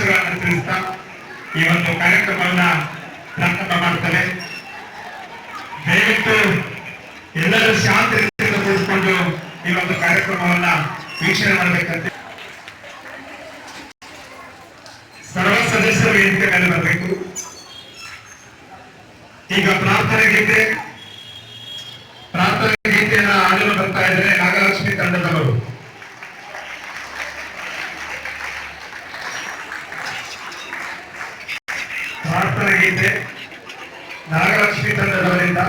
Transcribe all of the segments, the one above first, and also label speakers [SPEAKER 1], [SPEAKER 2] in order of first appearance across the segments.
[SPEAKER 1] ಶುಭಾಶಯಗಳನ್ನು ತಿಳಿಸ್ತಾ ಈ ಒಂದು ಕಾರ್ಯಕ್ರಮವನ್ನ ಪ್ರಾರಂಭ ಮಾಡ್ತಾರೆ. ದಯವಿಟ್ಟು ಎಲ್ಲರೂ ಶಾಂತ ರೀತಿಯಿಂದ ಕೂಡಿಸಿಕೊಂಡು ಈ ಒಂದು ಕಾರ್ಯಕ್ರಮವನ್ನ ವೀಕ್ಷಣೆ ಮಾಡಬೇಕಂತ ಸರ್ವ ಸದಸ್ಯರು ವೇದಿಕೆ ಮೇಲೆ ಬರಬೇಕು. ಈಗ ಪ್ರಾರ್ಥನೆ ಗೀತೆಯನ್ನು ಹಾಡಲು ಬರ್ತಾ ಇದ್ದಾರೆ ನಾಗಲಕ್ಷ್ಮಿ ತಂಡದವರು. ಪ್ರಾರ್ಥನೆ ಗೀತೆ ನಾಗಲಕ್ಷ್ಮಿ ತಂಡದವರಿಂದ.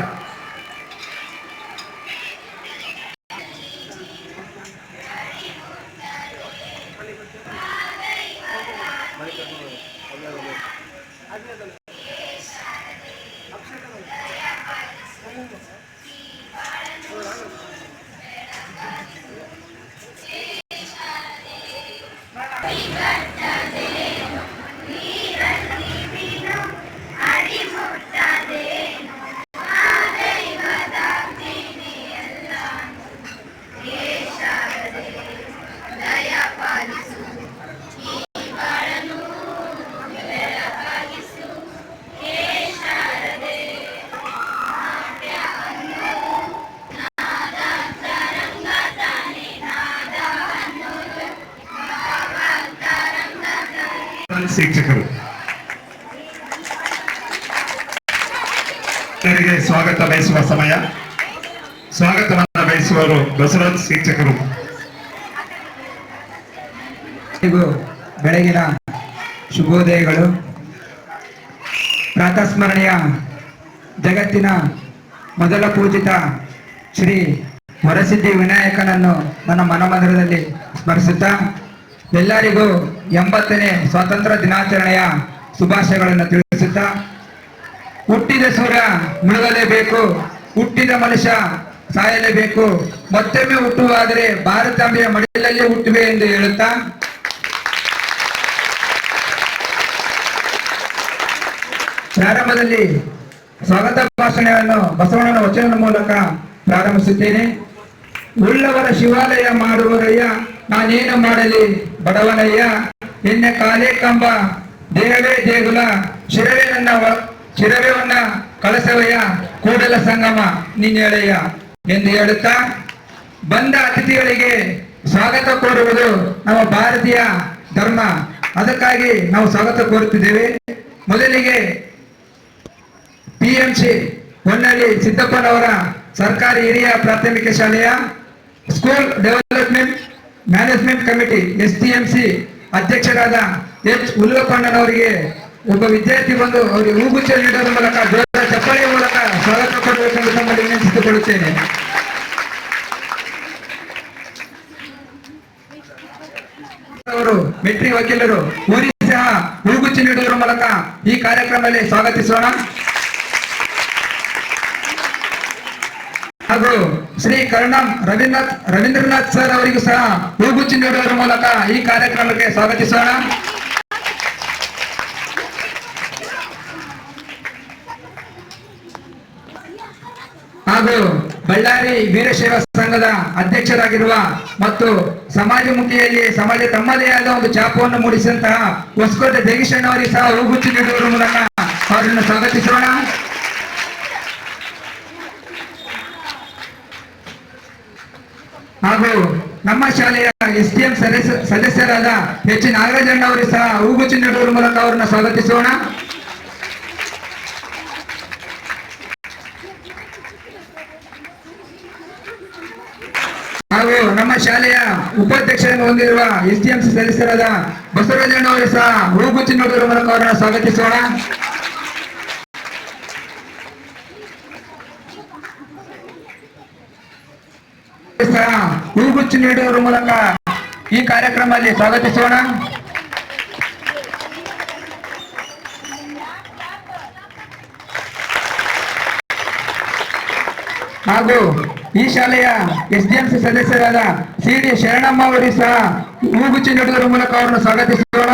[SPEAKER 1] ಶಿಕ್ಷಕರು ಸ್ವಾಗತ ಬಯಸುವ ಸಮಯ. ಸ್ವಾಗತವನ್ನು ಬಯಸುವವರು ಬಸವರಾಜ್ ಶಿಕ್ಷಕರು.
[SPEAKER 2] ಬೆಳಗಿನ ಶುಭೋದಯಗಳು. ಪ್ರಾತಸ್ಮರಣೀಯ ಜಗತ್ತಿನ ಮೊದಲ ಪೂಜಿತ ಶ್ರೀ ವರಸಿದ್ಧಿ ವಿನಾಯಕನನ್ನು ನನ್ನ ಮನಮಂದಿರದಲ್ಲಿ ಸ್ಮರಿಸುತ್ತಾ ಎಲ್ಲರಿಗೂ 80ನೇ ಸ್ವಾತಂತ್ರ್ಯ ದಿನಾಚರಣೆಯ ಶುಭಾಶಯಗಳನ್ನು ತಿಳಿಸುತ್ತಾ, ಹುಟ್ಟಿದ ಸೂರ್ಯ ಮುಳುಗಲೇಬೇಕು, ಹುಟ್ಟಿದ ಮನುಷ್ಯ ಸಾಯಲೇಬೇಕು, ಮತ್ತೊಮ್ಮೆ ಹುಟ್ಟುವಾದರೆ ಭಾರತಾಂಬೆಯ ಮಡಿಲಲ್ಲಿ ಹುಟ್ಟುವೆ ಎಂದು ಹೇಳುತ್ತಾ ಪ್ರಾರಂಭದಲ್ಲಿ ಸ್ವಾಗತ ಭಾಷಣವನ್ನು ಬಸವಣ್ಣನ ವಚನದ ಮೂಲಕ ಪ್ರಾರಂಭಿಸುತ್ತೇನೆ. ಉಳ್ಳವರ ಶಿವಾಲಯ ಮಾಡುವರಯ್ಯ, ನಾನೇನು ಮಾಡಲಿ ಬಡವನಯ್ಯ, ಎನ್ನ ಕಾಲೇ ಕಂಬ ದೇಹವೇ ದೇಗುಲ, ಶಿರವೇವನ್ನ ಕಳಸವಯ್ಯ, ಕೂಡಲ ಸಂಗಮ ನೀನ್ ಹೇಳಯ್ಯ ಎಂದು ಹೇಳುತ್ತಾ, ಬಂದ ಅತಿಥಿಗಳಿಗೆ ಸ್ವಾಗತ ಕೋರುವುದು ನಮ್ಮ ಭಾರತೀಯ ಧರ್ಮ. ಅದಕ್ಕಾಗಿ ನಾವು ಸ್ವಾಗತ ಕೋರುತ್ತಿದ್ದೇವೆ. ಮೊದಲಿಗೆ PMC ಹೊನ್ನಳ್ಳಿ ಸಿದ್ದಪ್ಪನವರ ಸರ್ಕಾರಿ ಹಿರಿಯ ಪ್ರಾಥಮಿಕ ಶಾಲೆಯ school development management committee STMC ಅಧ್ಯಕ್ಷರಾದ H ಉಲ್ಲಪ್ಪಣ್ಣನವರಿಗೆ ಒಬ್ಬ ವಿದ್ಯಾರ್ಥಿ ಬಂದು ಅವರಿಗೆ ಹೂಗುಚ್ಛ ನೀಡುವ ಮೂಲಕ ಜೋರ ಚಪ್ಪಾಳೆಯ ಮೂಲಕ ಸ್ವಾಗತ ಕೊಡಬೇಕೆಂದು ತಮ್ಮಲ್ಲಿ ವಿನಂತಿಸಿಕೊಳ್ಳುತ್ತೇನೆ. ಅವರು ಮೆಟ್ರಿ ವಕೀಲರು ಊರಿಗೆ ಸಹ ಹೂಗುಚ್ಚಿ ನೀಡುವುದರ ಮೂಲಕ ಈ ಕಾರ್ಯಕ್ರಮದಲ್ಲಿ ಸ್ವಾಗತಿಸೋಣ. ಹಾಗೂ ಶ್ರೀ ಕರ್ಣಂ ರವೀಂದ್ರನಾಥ್ ಸರ್ ಅವರಿಗೂ ಸಹ ಹೂಗುಚ್ಚಿ ನೀಡುವುದರ ಮೂಲಕ ಈ ಕಾರ್ಯಕ್ರಮಕ್ಕೆ ಸ್ವಾಗತಿಸೋಣ. ಹಾಗೂ ಬಳ್ಳಾರಿ ವೀರಶೈವ ಸಂಘದ ಅಧ್ಯಕ್ಷರಾಗಿರುವ ಮತ್ತು ಸಮಾಜಮುಖಿಯಲ್ಲಿ ಸಮಾಜ ತಮ್ಮದೇ ಆದ ಒಂದು ಛಾಪವನ್ನು ಮೂಡಿಸಿದಂತಹ ಹೊಸಕೋಟೆ ಜಗೀಶಣ್ಣವರಿಗೆ ಸಹ ಹೂಗುಚ್ಚಿ ನೀಡುವುದರ ಮೂಲಕ ಅವರನ್ನು ಸ್ವಾಗತಿಸೋಣ. ಹಾಗೂ ನಮ್ಮ ಶಾಲೆಯ STM ಸದಸ್ಯರಾದ H ನಾಗರಾಜಣ್ಣ ಅವರಿಗೆ ಸಹ ಹೂಗುಚ್ಚಿ ನೀಡುವುದರ ಮೂಲಕ ಅವರನ್ನು ಸ್ವಾಗತಿಸೋಣ. ಹಾಗೂ ನಮ್ಮ ಶಾಲೆಯ ಉಪಾಧ್ಯಕ್ಷರನ್ನು ಹೊಂದಿರುವ STMC ಸದಸ್ಯರಾದ ಬಸವರಾಜಣ್ಣ ಅವರಿಗೆ ಸಹ ಹೂಗುಚ್ಚಿ ನೀಡುವುದರ ಮೂಲಕ ಅವರನ್ನು ಸ್ವಾಗತಿಸೋಣ. ಹೂಗುಚ್ಚಿ ನೀಡುವುದರ ಮೂಲಕ ಈ ಕಾರ್ಯಕ್ರಮದಲ್ಲಿ ಸ್ವಾಗತಿಸೋಣ. ಹಾಗೂ ಈ ಶಾಲೆಯ SDMC ಸದಸ್ಯರಾದ CD ಶರಣಮ್ಮ ಅವರಿಗೆ ಸಹ ಹೂಗುಚ್ಚಿ ನೀಡುವುದರ ಮೂಲಕ ಅವರನ್ನು ಸ್ವಾಗತಿಸೋಣ.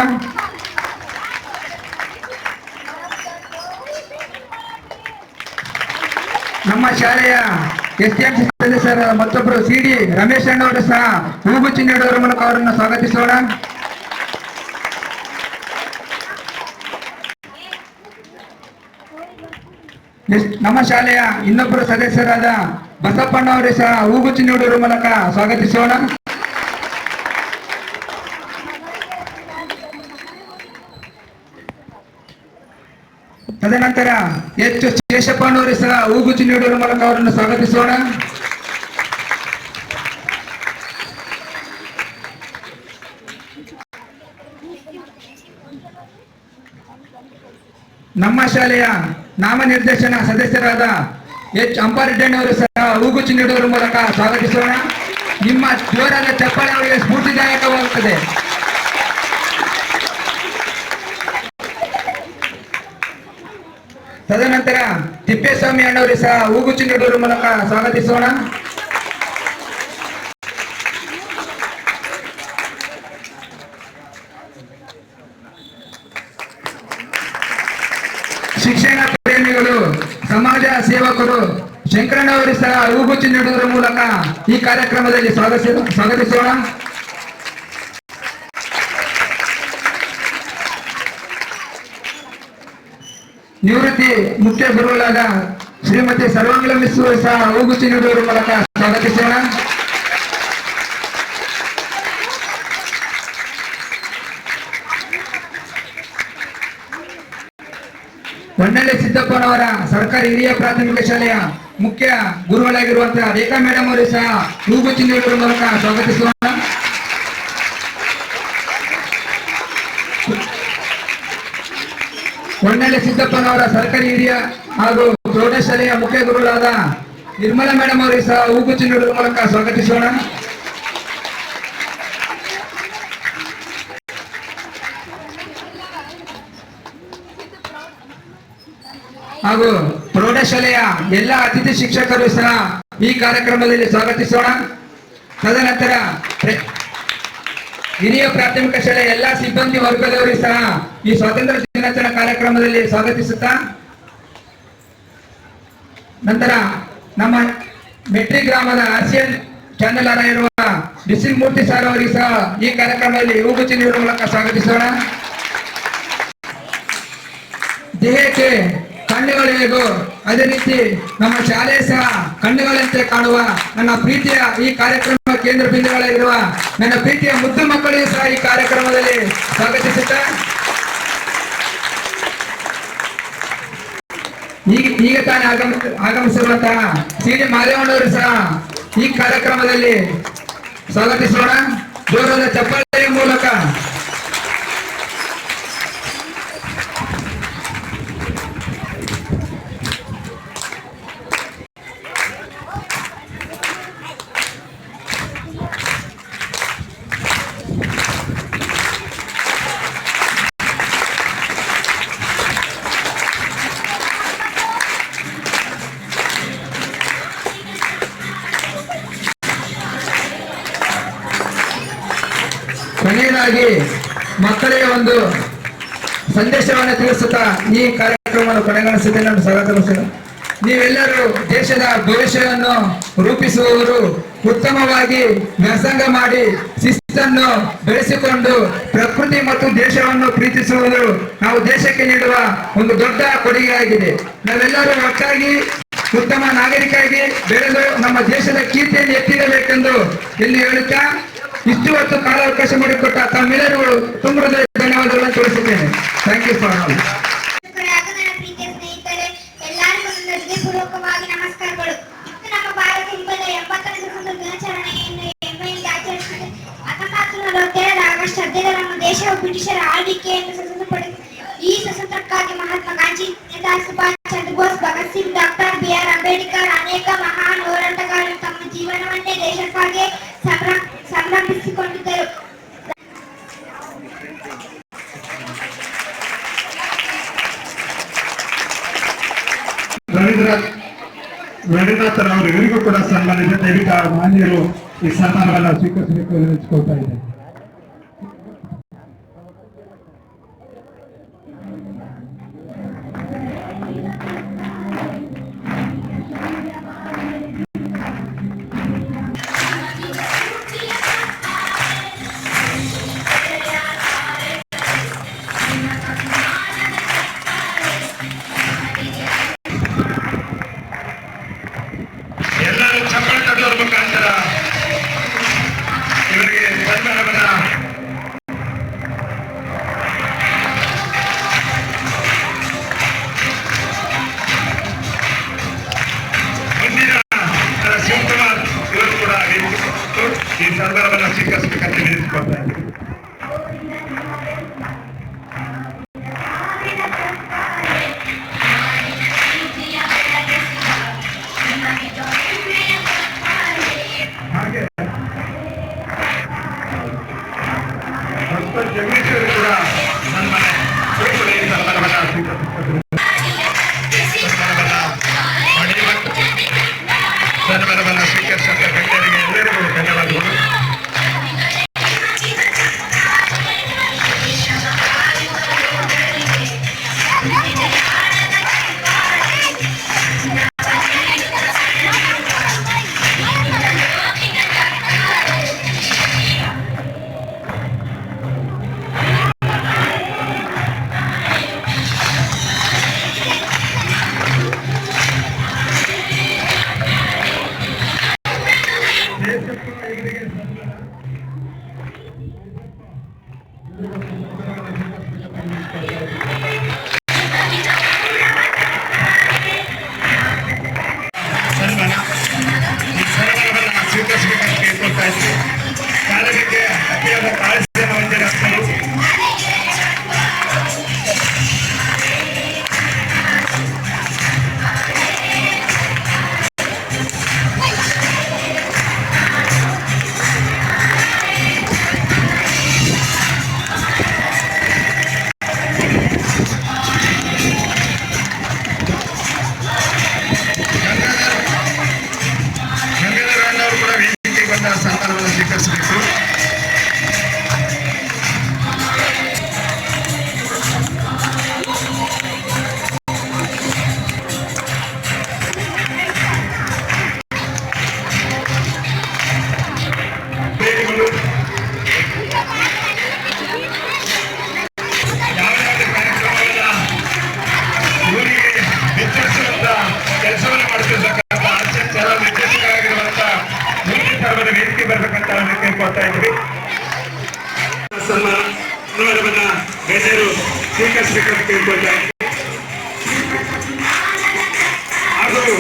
[SPEAKER 2] ನಮ್ಮ ಶಾಲೆಯ SDMC ಸದಸ್ಯರಾದ ಮತ್ತೊಬ್ಬರು CD ರಮೇಶ್ ಅಣ್ಣವರು ಸಹ ಹೂಗುಚ್ಚಿ ನೀಡುವುದರ ಮೂಲಕ ಅವರನ್ನು ಸ್ವಾಗತಿಸೋಣ. ನಮ್ಮ ಶಾಲೆಯ ಇನ್ನೊಬ್ಬರು ಸದಸ್ಯರಾದ ಬಸಪ್ಪಣ್ಣವರು ಸಹ ಹೂಗುಚ್ಚಿ ನೀಡುವ ಮೂಲಕ ಸ್ವಾಗತಿಸೋಣ. ತದನಂತರ ಎಚ್ ಶೇಷಪ್ಪನವರು ಸಹ ಹೂಗುಚ್ಚಿ ನೀಡುವ ಮೂಲಕ ಅವರನ್ನು ಸ್ವಾಗತಿಸೋಣ. ನಮ್ಮ ಶಾಲೆಯ ನಾಮನಿರ್ದೇಶನ ಸದಸ್ಯರಾದ ಎಚ್ ಅಂಪಾರೆಡ್ಡಿಯವರು ಸಹ ಹೂಗುಚ್ಚಿ ನೀಡುವ ಮೂಲಕ ಸ್ವಾಗತಿಸೋಣ. ನಿಮ್ಮ ಜೋರಾದ ಚಪ್ಪಾಳೆ ಅವರಿಗೆ ಸ್ಫೂರ್ತಿದಾಯಕವಾಗುತ್ತದೆ. ತದನಂತರ ತಿಪ್ಪೇಸ್ವಾಮಿ ಅಣ್ಣವರು ಸಹ ಹೂಗುಚ್ಚಿ ನೀಡುವ ಮೂಲಕ ಸ್ವಾಗತಿಸೋಣ. ಶಿಕ್ಷಣ ಪ್ರೇಮಿಗಳು, ಸಮಾಜ ಸೇವಕರು ಶಂಕರಣ್ಣವರು ಸಹ ಹೂಗುಚ್ಚಿ ನೀಡುವುದರ ಮೂಲಕ ಈ ಕಾರ್ಯಕ್ರಮದಲ್ಲಿ ಸ್ವಾಗತಿಸೋಣ. ನಿವೃತ್ತಿ ಮುಖ್ಯ ಗುರುಗಳಾದ ಶ್ರೀಮತಿ ಸರ್ವಾಂಗಳ ಮಿಸ್ ಸಹ ಹೂಗುಚ್ಚಿ ನೀಡುವುದರ ಮೂಲಕ ಸ್ವಾಗತಿಸೋಣ. ಹೊನ್ನಳ್ಳಿ ಸಿದ್ದಪ್ಪನವರ ಸರ್ಕಾರಿ ಹಿರಿಯ ಪ್ರಾಥಮಿಕ ಶಾಲೆಯ ಮುಖ್ಯ ಗುರುಗಳಾಗಿರುವಂತಹ ರೇಖಾ ಮೇಡಮ್ ಅವರು ಸಹ ಹೂಗುಚ್ಚಿ ನೀಡುವ ಮೂಲಕ ಸ್ವಾಗತಿಸೋಣ. ಹೊನ್ನಳ್ಳಿ ಸಿದ್ದಪ್ಪನವರ ಸರ್ಕಾರಿ ಹಿರಿಯ ಹಾಗೂ ಪ್ರೌಢಶಾಲೆಯ ಮುಖ್ಯ ಗುರುಗಳಾದ ನಿರ್ಮಲಾ ಮೇಡಮ್ ಅವರಿಗೆ ಸಹ ಹೂಗುಚ್ಚಿ ನೀಡುವ ಮೂಲಕ ಸ್ವಾಗತಿಸೋಣ. ಹಾಗೂ ಪ್ರೌಢಶಾಲೆಯ ಎಲ್ಲ ಅತಿಥಿ ಶಿಕ್ಷಕರು ಸಹ ಈ ಕಾರ್ಯಕ್ರಮದಲ್ಲಿ ಸ್ವಾಗತಿಸೋಣ. ತದನಂತರ ಹಿರಿಯ ಪ್ರಾಥಮಿಕ ಶಾಲೆಯ ಎಲ್ಲ ಸಿಬ್ಬಂದಿ ವರ್ಗದವರು ಸಹ ಈ ಸ್ವಾತಂತ್ರ್ಯ ದಿನಾಚರಣೆ ಕಾರ್ಯಕ್ರಮದಲ್ಲಿ ಸ್ವಾಗತಿಸುತ್ತಾ, ನಂತರ ನಮ್ಮ ಮೆಟ್ರಿ ಗ್ರಾಮದ ಆರ್ಸಿಎನ್ ಚಾನೆಲ್ ಇರುವ ಡಿಸಿಲ್ ಮೂರ್ತಿ ಸಾರ್ ಅವರಿಗೆ ಸಹ ಈ ಕಾರ್ಯಕ್ರಮದಲ್ಲಿ ಹೂಗುಚ್ಚಿ ನೀಡುವ ಮೂಲಕ ಸ್ವಾಗತಿಸೋಣ. ದೇಹಕ್ಕೆ ಕಣ್ಣುಗಳು ಹೇಗೋ ಅದೇ ರೀತಿ ನಮ್ಮ ಶಾಲೆ ಸಹ ಕಣ್ಣುಗಳಂತೆ ಕಾಣುವ ನನ್ನ ಪ್ರೀತಿಯ ಈ ಕಾರ್ಯಕ್ರಮ ಕೇಂದ್ರ ಬಿಂದುಗಳಾಗಿರುವ ನನ್ನ ಪ್ರೀತಿಯ ಮುದ್ದು ಮಕ್ಕಳಿಗೂ ಸಹ ಈ ಕಾರ್ಯಕ್ರಮದಲ್ಲಿ ಸ್ವಾಗತಿಸುತ್ತಾ, ಈಗ ತಾನೇ ಆಗಮಿಸಿರುವಂತಹ ಸಿ.ಡಿ. ಮಾದೇವಣ್ಣವರು ಸಹ ಈ ಕಾರ್ಯಕ್ರಮದಲ್ಲಿ ಸ್ವಾಗತಿಸೋಣ ಜೋರಾದ ಚಪ್ಪಾಳೆಯ ಮೂಲಕ. ಕೊನೆಯದಾಗಿ ಮಕ್ಕಳಿಗೆ ಒಂದು ಸಂದೇಶವನ್ನು ತಿಳಿಸುತ್ತಾ ಈ ಕಾರ್ಯಕ್ರಮವನ್ನು ಕೊನೆಗೊಳಿಸುತ್ತೇನೆ. ನಾನು ಸ್ವಾಗತಿಸುತ್ತೇನೆ. ನೀವೆಲ್ಲರೂ ದೇಶದ ಭವಿಷ್ಯವನ್ನು ರೂಪಿಸುವವರು, ಉತ್ತಮವಾಗಿ ವ್ಯಾಸಂಗ ಮಾಡಿ ಶಿಸ್ತನ್ನು ಬೆಳೆಸಿಕೊಂಡು ಪ್ರಕೃತಿ ಮತ್ತು ದೇಶವನ್ನು ಪ್ರೀತಿಸುವುದು ನಾವು ದೇಶಕ್ಕೆ ನೀಡುವ ಒಂದು ದೊಡ್ಡ ಕೊಡುಗೆಯಾಗಿದೆ. ನಾವೆಲ್ಲರೂ ಒಟ್ಟಾಗಿ ಉತ್ತಮ ನಾಗರಿಕರಾಗಿ ಬೆಳೆದು ನಮ್ಮ ದೇಶದ ಕೀರ್ತಿಯನ್ನು ಎತ್ತಿಡಬೇಕೆಂದು ಇಲ್ಲಿ ಹೇಳುತ್ತಾ ಇಷ್ಟು ಹೊತ್ತು ಕಾಲಾವಕಾಶ ಮಾಡಿಕೊಟ್ಟ ತಮ್ಮೆಲ್ಲರಿಗೂ ತುಂಬ ಧನ್ಯವಾದಗಳನ್ನು ತಿಳಿಸುತ್ತೇನೆ. Thank you for all.
[SPEAKER 3] ಪೂರ್ವಕವಾಗಿ ನಮಸ್ಕಾರಗಳು. ನಮ್ಮ ಭಾರತ ಇಂಬದ 70ನೇ ಸ್ವಾತಂತ್ರ್ಯ ದಿನಾಚರಣೆಯನ್ನು ಹೆಮ್ಮೆಯಿಂದ ಆಚರಿಸುತ್ತದೆ. 1947 ಆಗಸ್ಟ್ 15 ನಮ್ಮ ದೇಶವು ಬ್ರಿಟಿಷರ ಆಳ್ವಿಕೆಯನ್ನು ಸ್ವತಂತ್ರಪಡಿಸಿತು. ಈ ಸ್ವತಂತ್ರಕ್ಕಾಗಿ ಮಹಾತ್ಮ ಗಾಂಧಿ, ನೇತಾಜಿ ಸುಭಾಷ್ ಚಂದ್ರ ಬೋಸ್, ಭಗತ್ ಸಿಂಗ್, ಡಾಕ್ಟರ್ ಬಿ.ಆರ್. ಅಂಬೇಡ್ಕರ್ ಅನೇಕ ಮಹಾನ್ ಹೋರಾಟಗಾರರು ತಮ್ಮ ಜೀವನವನ್ನೇ ದೇಶಕ್ಕಾಗಿ ಸಮರ್ಪಿಸಿಕೊಂಡಿದ್ದರು.
[SPEAKER 1] ರವೀಂದ್ರನಾಥ್ ಅವರಿಗೂ ಕೂಡ ಸನ್ಮಾನಿತ ದೈವಿಕ ಮಾನ್ಯರು ಈ ಸನ್ಮಾನವನ್ನು ಸ್ವೀಕರಿಸಬೇಕು ಎಂದು ನೆಚ್ಚಿಕೊಳ್ತಾ ಇದ್ದಾರೆ. ಮಾನ್ಯರು ಸ್ವೀಕರಿಸಬೇಕಂತ ಕೇಳ್ಕೊಳ್ತಾರೆ. ಹಾಗೂ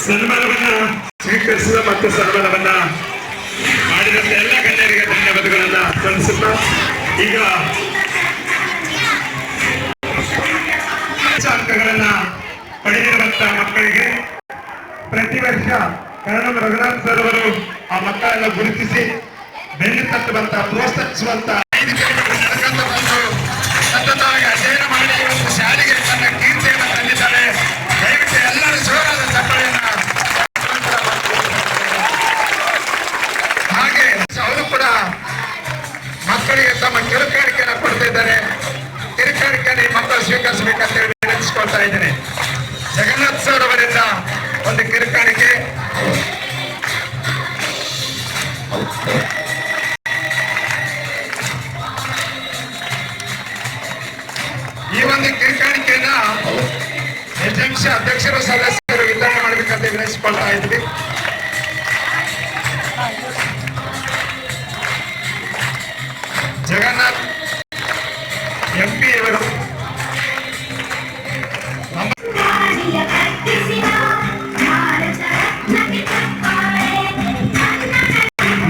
[SPEAKER 1] ಸನ್ಮಾನವನ್ನ ಸ್ವೀಕರಿಸಿದ ಮತ್ತು ಸನ್ಮಾನವನ್ನ ಮಾಡಿದಂತ ಎಲ್ಲ ಗಣ್ಯರಿಗೆ ಧನ್ಯವಾದಗಳನ್ನ ಸಲ್ಲಿಸುತ್ತಾ ಈಗ ಅಂಕಗಳನ್ನ ಪಡೆದಿರುವಂತ ಮಕ್ಕಳಿಗೆ ಪ್ರತಿ ವರ್ಷ ಕರ್ಣಂ ರಘುನಾಥ್ ಸರ್ ಅವರು ಆ ಮಕ್ಕಳನ್ನ ಗುರುತಿಸಿ ಬೆನ್ನು ತಟ್ಟುವಂತ ಪ್ರೋತ್ಸಾಹಿಸುವಂತ ಸತತವಾಗಿ ಅಧ್ಯಯನ ಮಾಡಿ ಒಂದು ಶಾಲೆಗೆ ತನ್ನ ಕೀರ್ತಿಯನ್ನು ತಂದಿದ್ದಾರೆ. ದಯವಿಟ್ಟು ಎಲ್ಲರೂ ಜೋರಾದ ಚಪ್ಪಾಳೆಯನ್ನ. ಹಾಗೆ ಅವರು ಕೂಡ ಮಕ್ಕಳಿಗೆ ತಮ್ಮ ಕಿರುಕಾಣಿಕೆಯನ್ನು ಕೊಡ್ತಾ ಇದ್ದಾರೆ. ಕಿರುಕಾಣಿಕೆಯನ್ನು ಮಕ್ಕಳು ಸ್ವೀಕರಿಸಬೇಕಂತ ಹೇಳಿ ವಿನಂತಿಸಿಕೊಳ್ತಾ ಇದ್ದೇನೆ. ಜಗನ್ನಾಥ್ ಸರ್ ಅವರಿಂದ ಒಂದು ಕಿರುಕಾಣಿಕೆ. ಈ ಒಂದು ಕಿರುಕಾಣಿಕೆಯನ್ನ ಎಸ್ಎಂಸಿ ಅಧ್ಯಕ್ಷರು ಸದಸ್ಯರು ವಿತರಣೆ ಮಾಡಬೇಕಂತ ವಿನಂತಿಸಿಕೊಳ್ತಾ ಇದ್ವಿ. ಜಗನ್ನಾಥ್ ಎಂಪಿ ಅವರು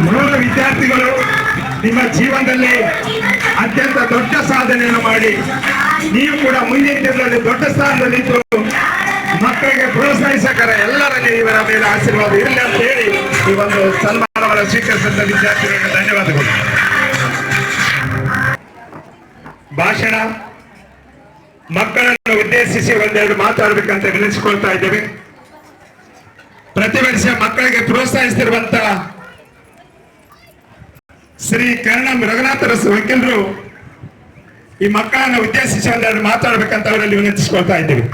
[SPEAKER 1] ಮೂರು ವಿದ್ಯಾರ್ಥಿಗಳು ನಿಮ್ಮ ಜೀವನದಲ್ಲಿ ಅತ್ಯಂತ ದೊಡ್ಡ ಸಾಧನೆಯನ್ನು ಮಾಡಿ ನೀವು ಕೂಡ ಮುಂದಿನ ದಿನದಲ್ಲಿ ದೊಡ್ಡ ಸ್ಥಾನದಲ್ಲಿದ್ದು ಮಕ್ಕಳಿಗೆ ಪ್ರೋತ್ಸಾಹಿಸಕರ ಎಲ್ಲರಲ್ಲಿ ಇವರ ಮೇಲೆ ಆಶೀರ್ವಾದ ಇರಲಿ ಅಂತ ಹೇಳಿ ಈ ಒಂದು ಸನ್ಮಾನವನ್ನು ಸ್ವೀಕರಿಸಿದ ವಿದ್ಯಾರ್ಥಿಗಳಿಗೆ ಧನ್ಯವಾದಗಳು. ಭಾಷಣ ಮಕ್ಕಳನ್ನು ಉದ್ದೇಶಿಸಿ ಒಂದೆರಡು ಮಾತಾಡಬೇಕಂತ ವಿನಂತಿಸಿಕೊಳ್ತಾ ಇದ್ದೇವೆ. ಪ್ರತಿ ವರ್ಷ ಮಕ್ಕಳಿಗೆ ಪ್ರೋತ್ಸಾಹಿಸುತ್ತಿರುವಂತ ಶ್ರೀ ಕರ್ಣಂ ರಘುನಾಥ್ ವಕೀಲರು ಈ ಮಕ್ಕಳನ್ನು ಉದ್ದೇಶಿಸಿ ಒಂದೆರಡು ಮಾತಾಡಬೇಕಂತ ಅವರಲ್ಲಿ ವಿನಂತಿಸಿಕೊಳ್ತಾ ಇದ್ದೇವೆ.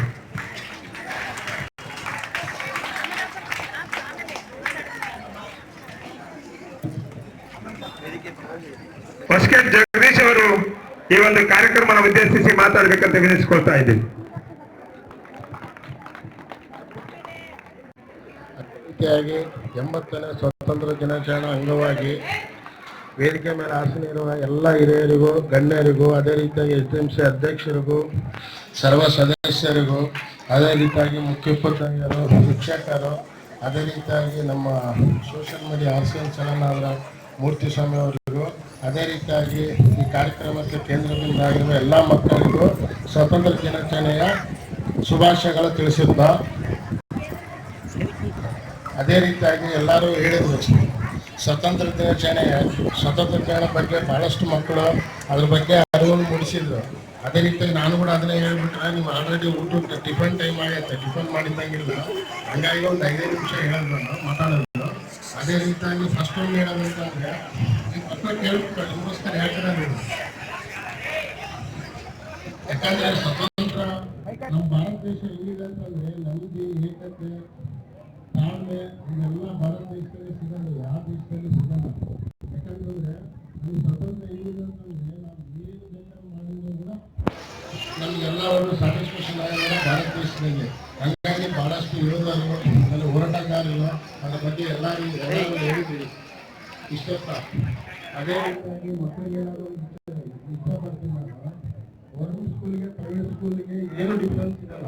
[SPEAKER 1] ಹೊಸಕೆ ಜಗದೀಶ್ ಅವರು ಈ ಒಂದು ಕಾರ್ಯಕ್ರಮವನ್ನು ಉದ್ದೇಶಿಸಿ ಮಾತಾಡಬೇಕಂತ ವಿನಂತಿಸಿಕೊಳ್ತಾ ಇದ್ದೇವೆ.
[SPEAKER 4] ರೀತಿಯಾಗಿ 80ನೇ ಸ್ವಾತಂತ್ರ್ಯ ದಿನಾಚರಣೆ ಅಂಗವಾಗಿ ವೇದಿಕೆ ಮೇಲೆ ಆಸೀನರಿರುವ ಎಲ್ಲ ಹಿರಿಯರಿಗೂ ಗಣ್ಯರಿಗೂ ಅದೇ ರೀತಿಯಾಗಿ ಎಸ್ಎಂಸಿ ಅಧ್ಯಕ್ಷರಿಗೂ ಸರ್ವ ಸದಸ್ಯರಿಗೂ ಅದೇ ರೀತಿಯಾಗಿ ಮುಖ್ಯೋಪಾಧ್ಯಾಯರು ಶಿಕ್ಷಕರು ಅದೇ ರೀತಿಯಾಗಿ ನಮ್ಮ ಸೋಷಿಯಲ್ ಮೀಡಿಯಾ RCN ಚಲನದ ಮೂರ್ತಿ ಸ್ವಾಮಿ ಅವರಿಗೂ ಅದೇ ರೀತಿಯಾಗಿ ಈ ಕಾರ್ಯಕ್ರಮಕ್ಕೆ ಕೇಂದ್ರದಿಂದ ಆಗಿರುವ ಎಲ್ಲ ಮಕ್ಕಳಿಗೂ ಸ್ವಾತಂತ್ರ್ಯ ದಿನಾಚರಣೆಯ ಶುಭಾಶಯಗಳು ತಿಳಿಸುತ್ತಾ ಅದೇ ರೀತಿಯಾಗಿ ಎಲ್ಲರೂ ಹೇಳಿದರು ಸ್ವಾತಂತ್ರ್ಯ ದಿನಾಚರಣೆ ಬಗ್ಗೆ ಭಾಳಷ್ಟು ಮಕ್ಕಳು ಅದ್ರ ಬಗ್ಗೆ ಅರಿವನ್ನು ಮೂಡಿಸಿದ್ರು. ಅದೇ ರೀತಿಯಾಗಿ ನಾನು ಕೂಡ ಅದನ್ನೇ ಹೇಳ್ಬಿಟ್ರೆ ನೀವು ಆಲ್ರೆಡಿ ಊಟಕ್ಕೆ ಟಿಫನ್ ಟೈಮ್ ಆಗೈತೆ, ಟಿಫನ್ ಮಾಡಿದ್ದಂಗಿಲ್ಲ, ಹಂಗಾಗಿ ಒಂದು 5 ನಿಮಿಷ ಹೇಳಿದ್ರು ಮಾತಾಡೋದು. ಅದೇ ರೀತಿಯಾಗಿ ಫಸ್ಟ್ ಒಂದು ಹೇಳೋದಂತಂದರೆ ಈ ಮಕ್ಕಳು ಕೇಳ್ಬಿಟ್ಟು ನಿಮಗೋಸ್ಕರ ಹೇಳ್ತಾರೆ. ಯಾಕಂದರೆ ಸ್ವತಂತ್ರ ನಮ್ಮ ಭಾರತ ದೇಶ ಹೇಗಿದೆ ಅಂತಂದರೆ ನಮಗೆ ಏಕತೆ ತಾಳ್ಮೆ ಇದೆಲ್ಲ ಭಾರತ ದೇಶದಲ್ಲಿ ಸಿಗಲ್ಲ, ಯಾವ ದೇಶದಲ್ಲಿ ಸಿಗಲ್ಲ. ಯಾಕಂತಂದರೆ ಈ ಸ್ವತಂತ್ರ ಹೇಗಿದೆ ಅಂತಂದರೆ ನಾವು ಏನು ಬೇಕಾದ್ರೂ ಮಾಡಿದ್ರು ಕೂಡ ನಮಗೆಲ್ಲ ಒಂದು ಸ್ಯಾಟಿಸ್ಫ್ಯಾಕ್ಷನ್ ಆಗಿಲ್ಲ ಭಾರತ ದೇಶದಲ್ಲಿ. ಹಾಗಾಗಿ ಭಾಳಷ್ಟು ಯೋಧರು ಅಲ್ಲಿ ಹೋರಾಟಗಾರರು ಅದ್ರ ಬಗ್ಗೆ ಎಲ್ಲರೂ ಹೇಳಿದ್ದೀವಿ ಇಷ್ಟೊತ್ತ. ಅದೇ ರೀತಿಯಾಗಿ ಮಕ್ಕಳಿಗೆ ಏನಾದರೂ ಇಷ್ಟಪಡ್ತೀನಿ ನಾನು, ಗೌರ್ಮೆಂಟ್ ಸ್ಕೂಲಿಗೆ ಪ್ರೈವೇಟ್ ಸ್ಕೂಲಿಗೆ ಏನು ಡಿಫ್ರೆನ್ಸ್ ಇರಲ್ಲ.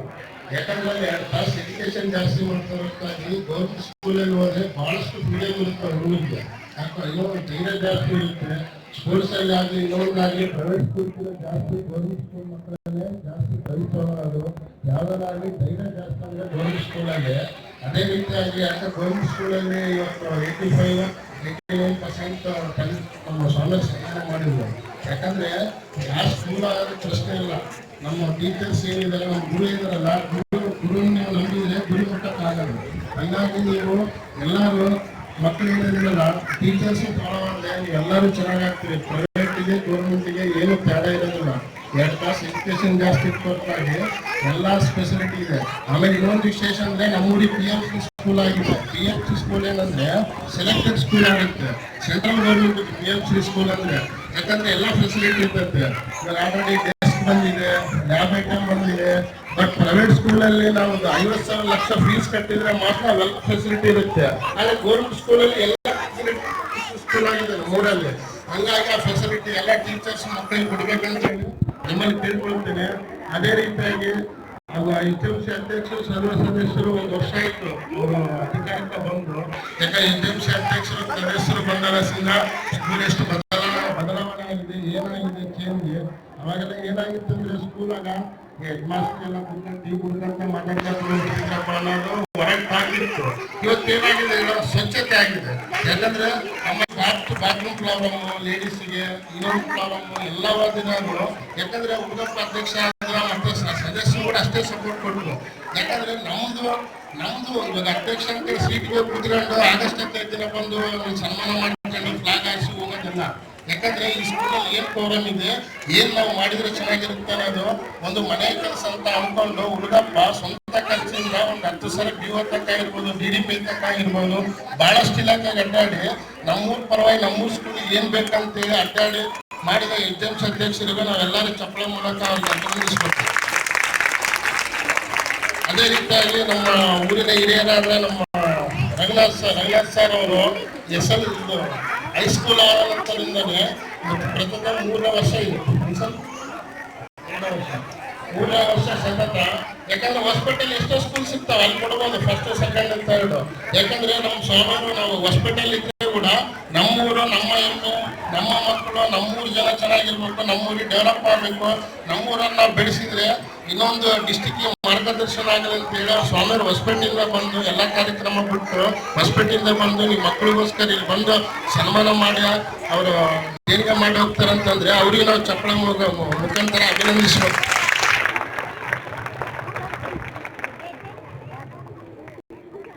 [SPEAKER 4] ಯಾಕಂದ್ರೆ 2 ತಾಸು ಎಜುಕೇಶನ್ ಜಾಸ್ತಿ ಮಾಡ್ತಾರಕ್ಕಾಗಿ ಗೌರ್ಮೆಂಟ್ ಸ್ಕೂಲಲ್ಲಿ ಹೋದರೆ ಭಾಳಷ್ಟು ಫ್ರೀಡಮ್ ಇರುತ್ತೆ ಹುಡುಗರಿಗೆ. ಯಾಕೆ ಇನ್ನೊಂದು ಧೈರ್ಯ ಜಾಸ್ತಿ ಇರುತ್ತೆ. ಸ್ಪೋರ್ಟ್ಸಲ್ಲಿ ಆಗಲಿ ಇನ್ನೊಂದಾಗಲಿ ಪ್ರೈವೇಟ್ ಸ್ಕೂಲ್ಗಿಂತ ಜಾಸ್ತಿ ಗೌರ್ಮೆಂಟ್ ಸ್ಕೂಲ್ ಮಕ್ಕಳಲ್ಲೇ ಜಾಸ್ತಿ ಕಲಿಸೋದು ಯಾವುದಾಗಲಿ ಧೈರ್ಯ ಜಾಸ್ತಿ ಅಂದರೆ ಗೌರ್ಮೆಂಟ್ ಸ್ಕೂಲಲ್ಲಿ. ಅದೇ ರೀತಿಯಾಗಿ ಯಾಕೆ ಗೌರ್ಮೆಂಟ್ ಸ್ಕೂಲಲ್ಲಿ ಇವತ್ತು 85-89% ನಮ್ಮ ಸೌಲಭ್ಯ ಸಹಾಯ ಮಾಡಿದ್ರು. ಯಾಕಂದರೆ ಯಾವ ಸ್ಕೂಲ್ ಆಗೋದು ಪ್ರಶ್ನೆ ಇಲ್ಲ. ನಮ್ಮ ಟೀಚರ್ಸ್ ಏನಿದ್ದಾರೆ, ನಮ್ಮ ಗುರು ಇದ್ದಾರಲ್ಲ, ಗುರುವಿನ ನೀವು ನಂಬಿದರೆ ಗುರಿ ಮುಟ್ಟಕ್ಕಾಗಲ್ಲ. ಹಂಗಾಗಿ ನೀವು ಎಲ್ಲರೂ ಮಕ್ಕಳು ಏನಿಲ್ಲ ಟೀಚರ್ಸ್ ತೊಗೊಳೋದ್ರೆ ಎಲ್ಲರೂ ಚೆನ್ನಾಗಾಗ್ತೀವಿ. ಪ್ರೈವೇಟಿಗೆ ಗೌರ್ಮೆಂಟಿಗೆ ಏನು ತೇಡ ಇರೋದಿಲ್ಲ. 2 ತಾಸು ಎಜುಕೇಶನ್ ಜಾಸ್ತಿ ಕೊಟ್ಟಾಗಿ ಎಲ್ಲ ಫೆಸಿಲಿಟಿ ಇದೆ. ಆಮೇಲೆ ಇನ್ನೊಂದು ವಿಶೇಷ ಅಂದ್ರೆ ನಮ್ಮೂರಿಗೆ PMC ಸ್ಕೂಲ್ ಆಗಿದೆ. PMC ಸ್ಕೂಲ್ ಏನಂದ್ರೆ ಸೆಲೆಕ್ಟೆಡ್ ಸ್ಕೂಲ್ ಆಗುತ್ತೆ. ಸೆಂಟ್ರಲ್ ಗೌರ್ಮೆಂಟ್ PMC ಸ್ಕೂಲ್ ಅಂದ್ರೆ ಯಾಕಂದ್ರೆ ಎಲ್ಲ ಫೆಸಿಲಿಟಿ ಇರ್ತೈತೆ. ಇವಾಗ ಆಲ್ರೆಡಿ ಡೆಸ್ಕ್ ಬಂದಿದೆ, ಲ್ಯಾಬ್ ಐಟಮ್ ಬಂದಿದೆ. ಬಟ್ ಪ್ರೈವೇಟ್ ಸ್ಕೂಲಲ್ಲಿ ನಾವು 50,000 ಲಕ್ಷ ಫೀಸ್ ಕಟ್ಟಿದ್ರೆ ಮಾತ್ರ ವೆಲ್ ಫೆಸಿಲಿಟಿ ಇರುತ್ತೆ. ಆದ್ರೆ ಗೌರ್ಮೆಂಟ್ ಸ್ಕೂಲಲ್ಲಿ ಎಲ್ಲ ಫೆಸಿಲಿಟಿ ಸ್ಕೂಲ್ ಆಗಿದೆ ನಮ್ಮೂರಲ್ಲಿ. ಹಂಗಾಗಿ ಆ ಫೆಸಿಲಿಟಿ ಎಲ್ಲ ಟೀಚರ್ಸ್ ಮಕ್ಕಳಿಗೆ ಕೊಡ್ಬೇಕಂತ ಹೇಳಿ ನಿಮ್ಮಲ್ಲಿ ಕೇಳ್ಕೊಳ್ತೇನೆ. ಅದೇ ರೀತಿಯಾಗಿ HMC ಅಧ್ಯಕ್ಷರು ಸರ್ವ ಸದಸ್ಯರು 1 ವರ್ಷ ಆಯಿತು ಅವರು ಅಧಿಕಾರಕ್ಕೆ ಬಂದು. ಯಾಕಂದ್ರೆ HMC ಅಧ್ಯಕ್ಷರು ಸದಸ್ಯರು ಬಂದಾಗಿಂದ ಸ್ಕೂಲ್ ಎಷ್ಟು ಬದಲಾವಣೆ ಆಗಿದೆ, ಏನಾಗಿದೆ ಚೇಂಜ್. ಅವಾಗೆಲ್ಲ ಏನಾಗಿತ್ತು ಅಂದ್ರೆ ಸ್ಕೂಲಾಗ ಹೆಡ್ ಮಾಸ್ಟರ್ ಎಲ್ಲ ಟೀ ಕುಡ್ಕೊಂತ ಮಾತಾಡ್ಕೊಂತ ಅನ್ನೋದು ಹೊರಗೆ ಆಗಿತ್ತು. ಇವತ್ತೇನಾಗಿದೆ, ಸ್ವಚ್ಛತೆ ಆಗಿದೆ. ಯಾಕಂದ್ರೆ ನಮ್ಮ ಬಾತ್ರೂಮ್ ಪ್ರಾಬ್ಲಮ್, ಲೇಡೀಸ್ಗೆ ಇನ್ನೊಂದು ಪ್ರಾಬ್ಲಮ್ ಎಲ್ಲ ಓದಿದ್ರು. ಯಾಕಂದ್ರೆ ಉಪ ಅಧ್ಯಕ್ಷ ಮತ್ತೆ ಸದಸ್ಯರು ಕೂಡ ಅಷ್ಟೇ ಸಪೋರ್ಟ್ ಕೊಟ್ಟರು. ಯಾಕಂದ್ರೆ ನಮ್ದು ಇವಾಗ ಅಧ್ಯಕ್ಷ ಅಂತ ಸೀಟ್ಗೆ ಕೂತ್ಕೊಂಡು ಆಗಸ್ಟ್ 15 ದಿನ ಬಂದು ಸನ್ಮಾನ ಮಾಡ್ಕೊಂಡು ಫ್ಲಾಗ್ ಹಾರಿಸಿ ಹೋಗೋದಿಲ್ಲ. ಯಾಕಂದ್ರೆ ಈ ಸ್ಕೂಲಲ್ಲಿ ಏನ್ ಪ್ರೋಗ್ರಾಮ್ ಇದೆ, ಏನ್ ನಾವು ಮಾಡಿದ್ರೆ ಚೆನ್ನಾಗಿರುತ್ತೆ ಅನ್ನೋದು ಒಂದು ಮನೆ ಕೆಲಸ ಅಂತ ಅನ್ಕೊಂಡು ಹುಡುಗಪ್ಪ ಸ್ವಂತ ಖರ್ಚಿಂದ ಒಂದು 10 ಸಲ BO ತಕ್ಕ ಇರ್ಬೋದು, DDP ತಕ್ಕ ಇರ್ಬೋದು, ಬಹಳಷ್ಟು ಇಲಾಖೆಗೆ ಅಡ್ಡಾಡಿ ನಮ್ಮೂರ್ ಪರವಾಗಿ ನಮ್ಮೂರ್ ಸ್ಕೂಲ್ ಏನ್ ಬೇಕಂತೇಳಿ ಅಡ್ಡಾಡಿ ಮಾಡಿದ HMC ಅಧ್ಯಕ್ಷರಿಗೆ ನಾವೆಲ್ಲರೂ ಚಪ್ಪಳ ಮೂಲಕ ಅವ್ರಿಗೆ ಅಭಿನಂದಿಸ್ಬೇಕು. ಅದೇ ರೀತಿಯಾಗಿ ನಮ್ಮ ಊರಿನ ಹಿರಿಯರಾದ ನಮ್ಮ ರಘುನಾಥ್ ಸರ್ ಅವರು SL ಹೈಸ್ಕೂಲ್ ಆದಂತರಿಂದನೇ ಪ್ರಥಮ 3ನೇ ವರ್ಷ ಇದೆ. 3ನೇ ವರ್ಷ ಸತತ. ಯಾಕಂದ್ರೆ ಹಾಸ್ಪಿಟಲ್ ಎಷ್ಟೋ ಸ್ಕೂಲ್ ಸಿಗ್ತಾವೆ, ಅಲ್ಲಿ ಕೊಡ್ಬೋದು 1st, 2nd, 3rd. ಯಾಕಂದ್ರೆ ನಮ್ಮ ಸ್ವಾಮಿಗಳು ನಾವು ಹಾಸ್ಪಿಟಲ್ ಇದ್ರೆ ಕೂಡ ನಮ್ಮೂರು, ನಮ್ಮ ಹೆಣ್ಣು, ನಮ್ಮ ಮಕ್ಕಳು, ನಮ್ಮೂರು ಜನ ಚೆನ್ನಾಗಿರ್ಬೇಕು, ನಮ್ಮೂರಿಗೆ ಡೆವಲಪ್ ಆಗಬೇಕು. ನಮ್ಮೂರನ್ನು ನಾವು ಬೆಳೆಸಿದ್ರೆ ಇನ್ನೊಂದು ಡಿಸ್ಟಿಕ್ಗೆ ಮಾರ್ಗದರ್ಶನ ಆಗಲಿ ಅಂತ ಹೇಳಿ ಸ್ವಾಮಿಯವರು ಹೊಸಪೇಟೆಯಿಂದ ಬಂದು ಎಲ್ಲ ಕಾರ್ಯಕ್ರಮ ಬಿಟ್ಟು ಹೊಸಪೇಟೆಯಿಂದ ಬಂದು ನಿಮ್ಮ ಮಕ್ಕಳಿಗೋಸ್ಕರ ಇಲ್ಲಿ ಬಂದು ಸನ್ಮಾನ ಮಾಡಿ ಅವರು ದೇಣಿಗೆ ಮಾಡಿ ಹೋಗ್ತಾರಂತಂದ್ರೆ ಅವ್ರಿಗೆ ನಾವು ಚಪ್ಪಳ ಮುಖಾಂತರ ಅಭಿನಂದಿಸ್ಬೇಕು.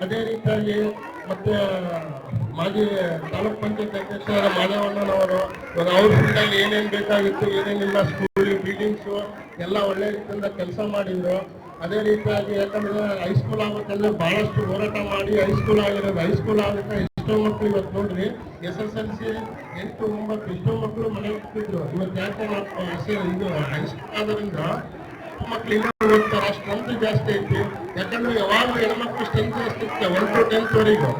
[SPEAKER 4] ಅದೇ ರೀತಿಯಾಗಿ ಮತ್ತೆ ಮಾಜಿ ತಾಲೂಕ್ ಪಂಚಾಯತ್ ಅಧ್ಯಕ್ಷರಾದ ಮಾಧವಣ್ಣನವರು ಇವಾಗ ಅವ್ರ ಫೀಲ್ಡಲ್ಲಿ ಏನೇನು ಬೇಕಾಗಿತ್ತು, ಏನೇನಿಲ್ಲ, ಸ್ಕೂಲ್ ಬಿಲ್ಡಿಂಗ್ಸು ಎಲ್ಲ ಒಳ್ಳೆ ರೀತಿಯಿಂದ ಕೆಲಸ ಮಾಡಿದ್ರು. ಅದೇ ರೀತಿಯಾಗಿ ಯಾಕಂದ್ರೆ ಹೈಸ್ಕೂಲ್ ಆಗ್ಬೇಕಂದ್ರೆ ಬಹಳಷ್ಟು ಹೋರಾಟ ಮಾಡಿ ಹೈಸ್ಕೂಲ್ ಆಗಿರೋದು. ಹೈಸ್ಕೂಲ್ ಆಗುತ್ತೆ ಎಷ್ಟೋ ಮಕ್ಕಳು ಇವತ್ತು ನೋಡ್ರಿ SSLC 8, 9 ಎಷ್ಟೋ ಮಕ್ಕಳು ಮನೆ ಹೋಗ್ತಿದ್ರು. ಇವತ್ತು ಯಾಕೆ ಇದು ಹೈಸ್ಕೂಲ್ ಆದ್ರಿಂದ ಮಕ್ಳು ಇನ್ನೂ ಓದ್ತಾರೆ, ಸ್ಟ್ರೆಂತ್ ಜಾಸ್ತಿ ಐತಿ. ಯಾಕಂದ್ರೆ ಯಾವಾಗಲೂ ಹೆಣ್ಮಕ್ಳು ಸ್ಟ್ರೆಂತ್ ಜಾಸ್ತಿ ಇರುತ್ತೆ 1 to 10th ವರೆಗೂ.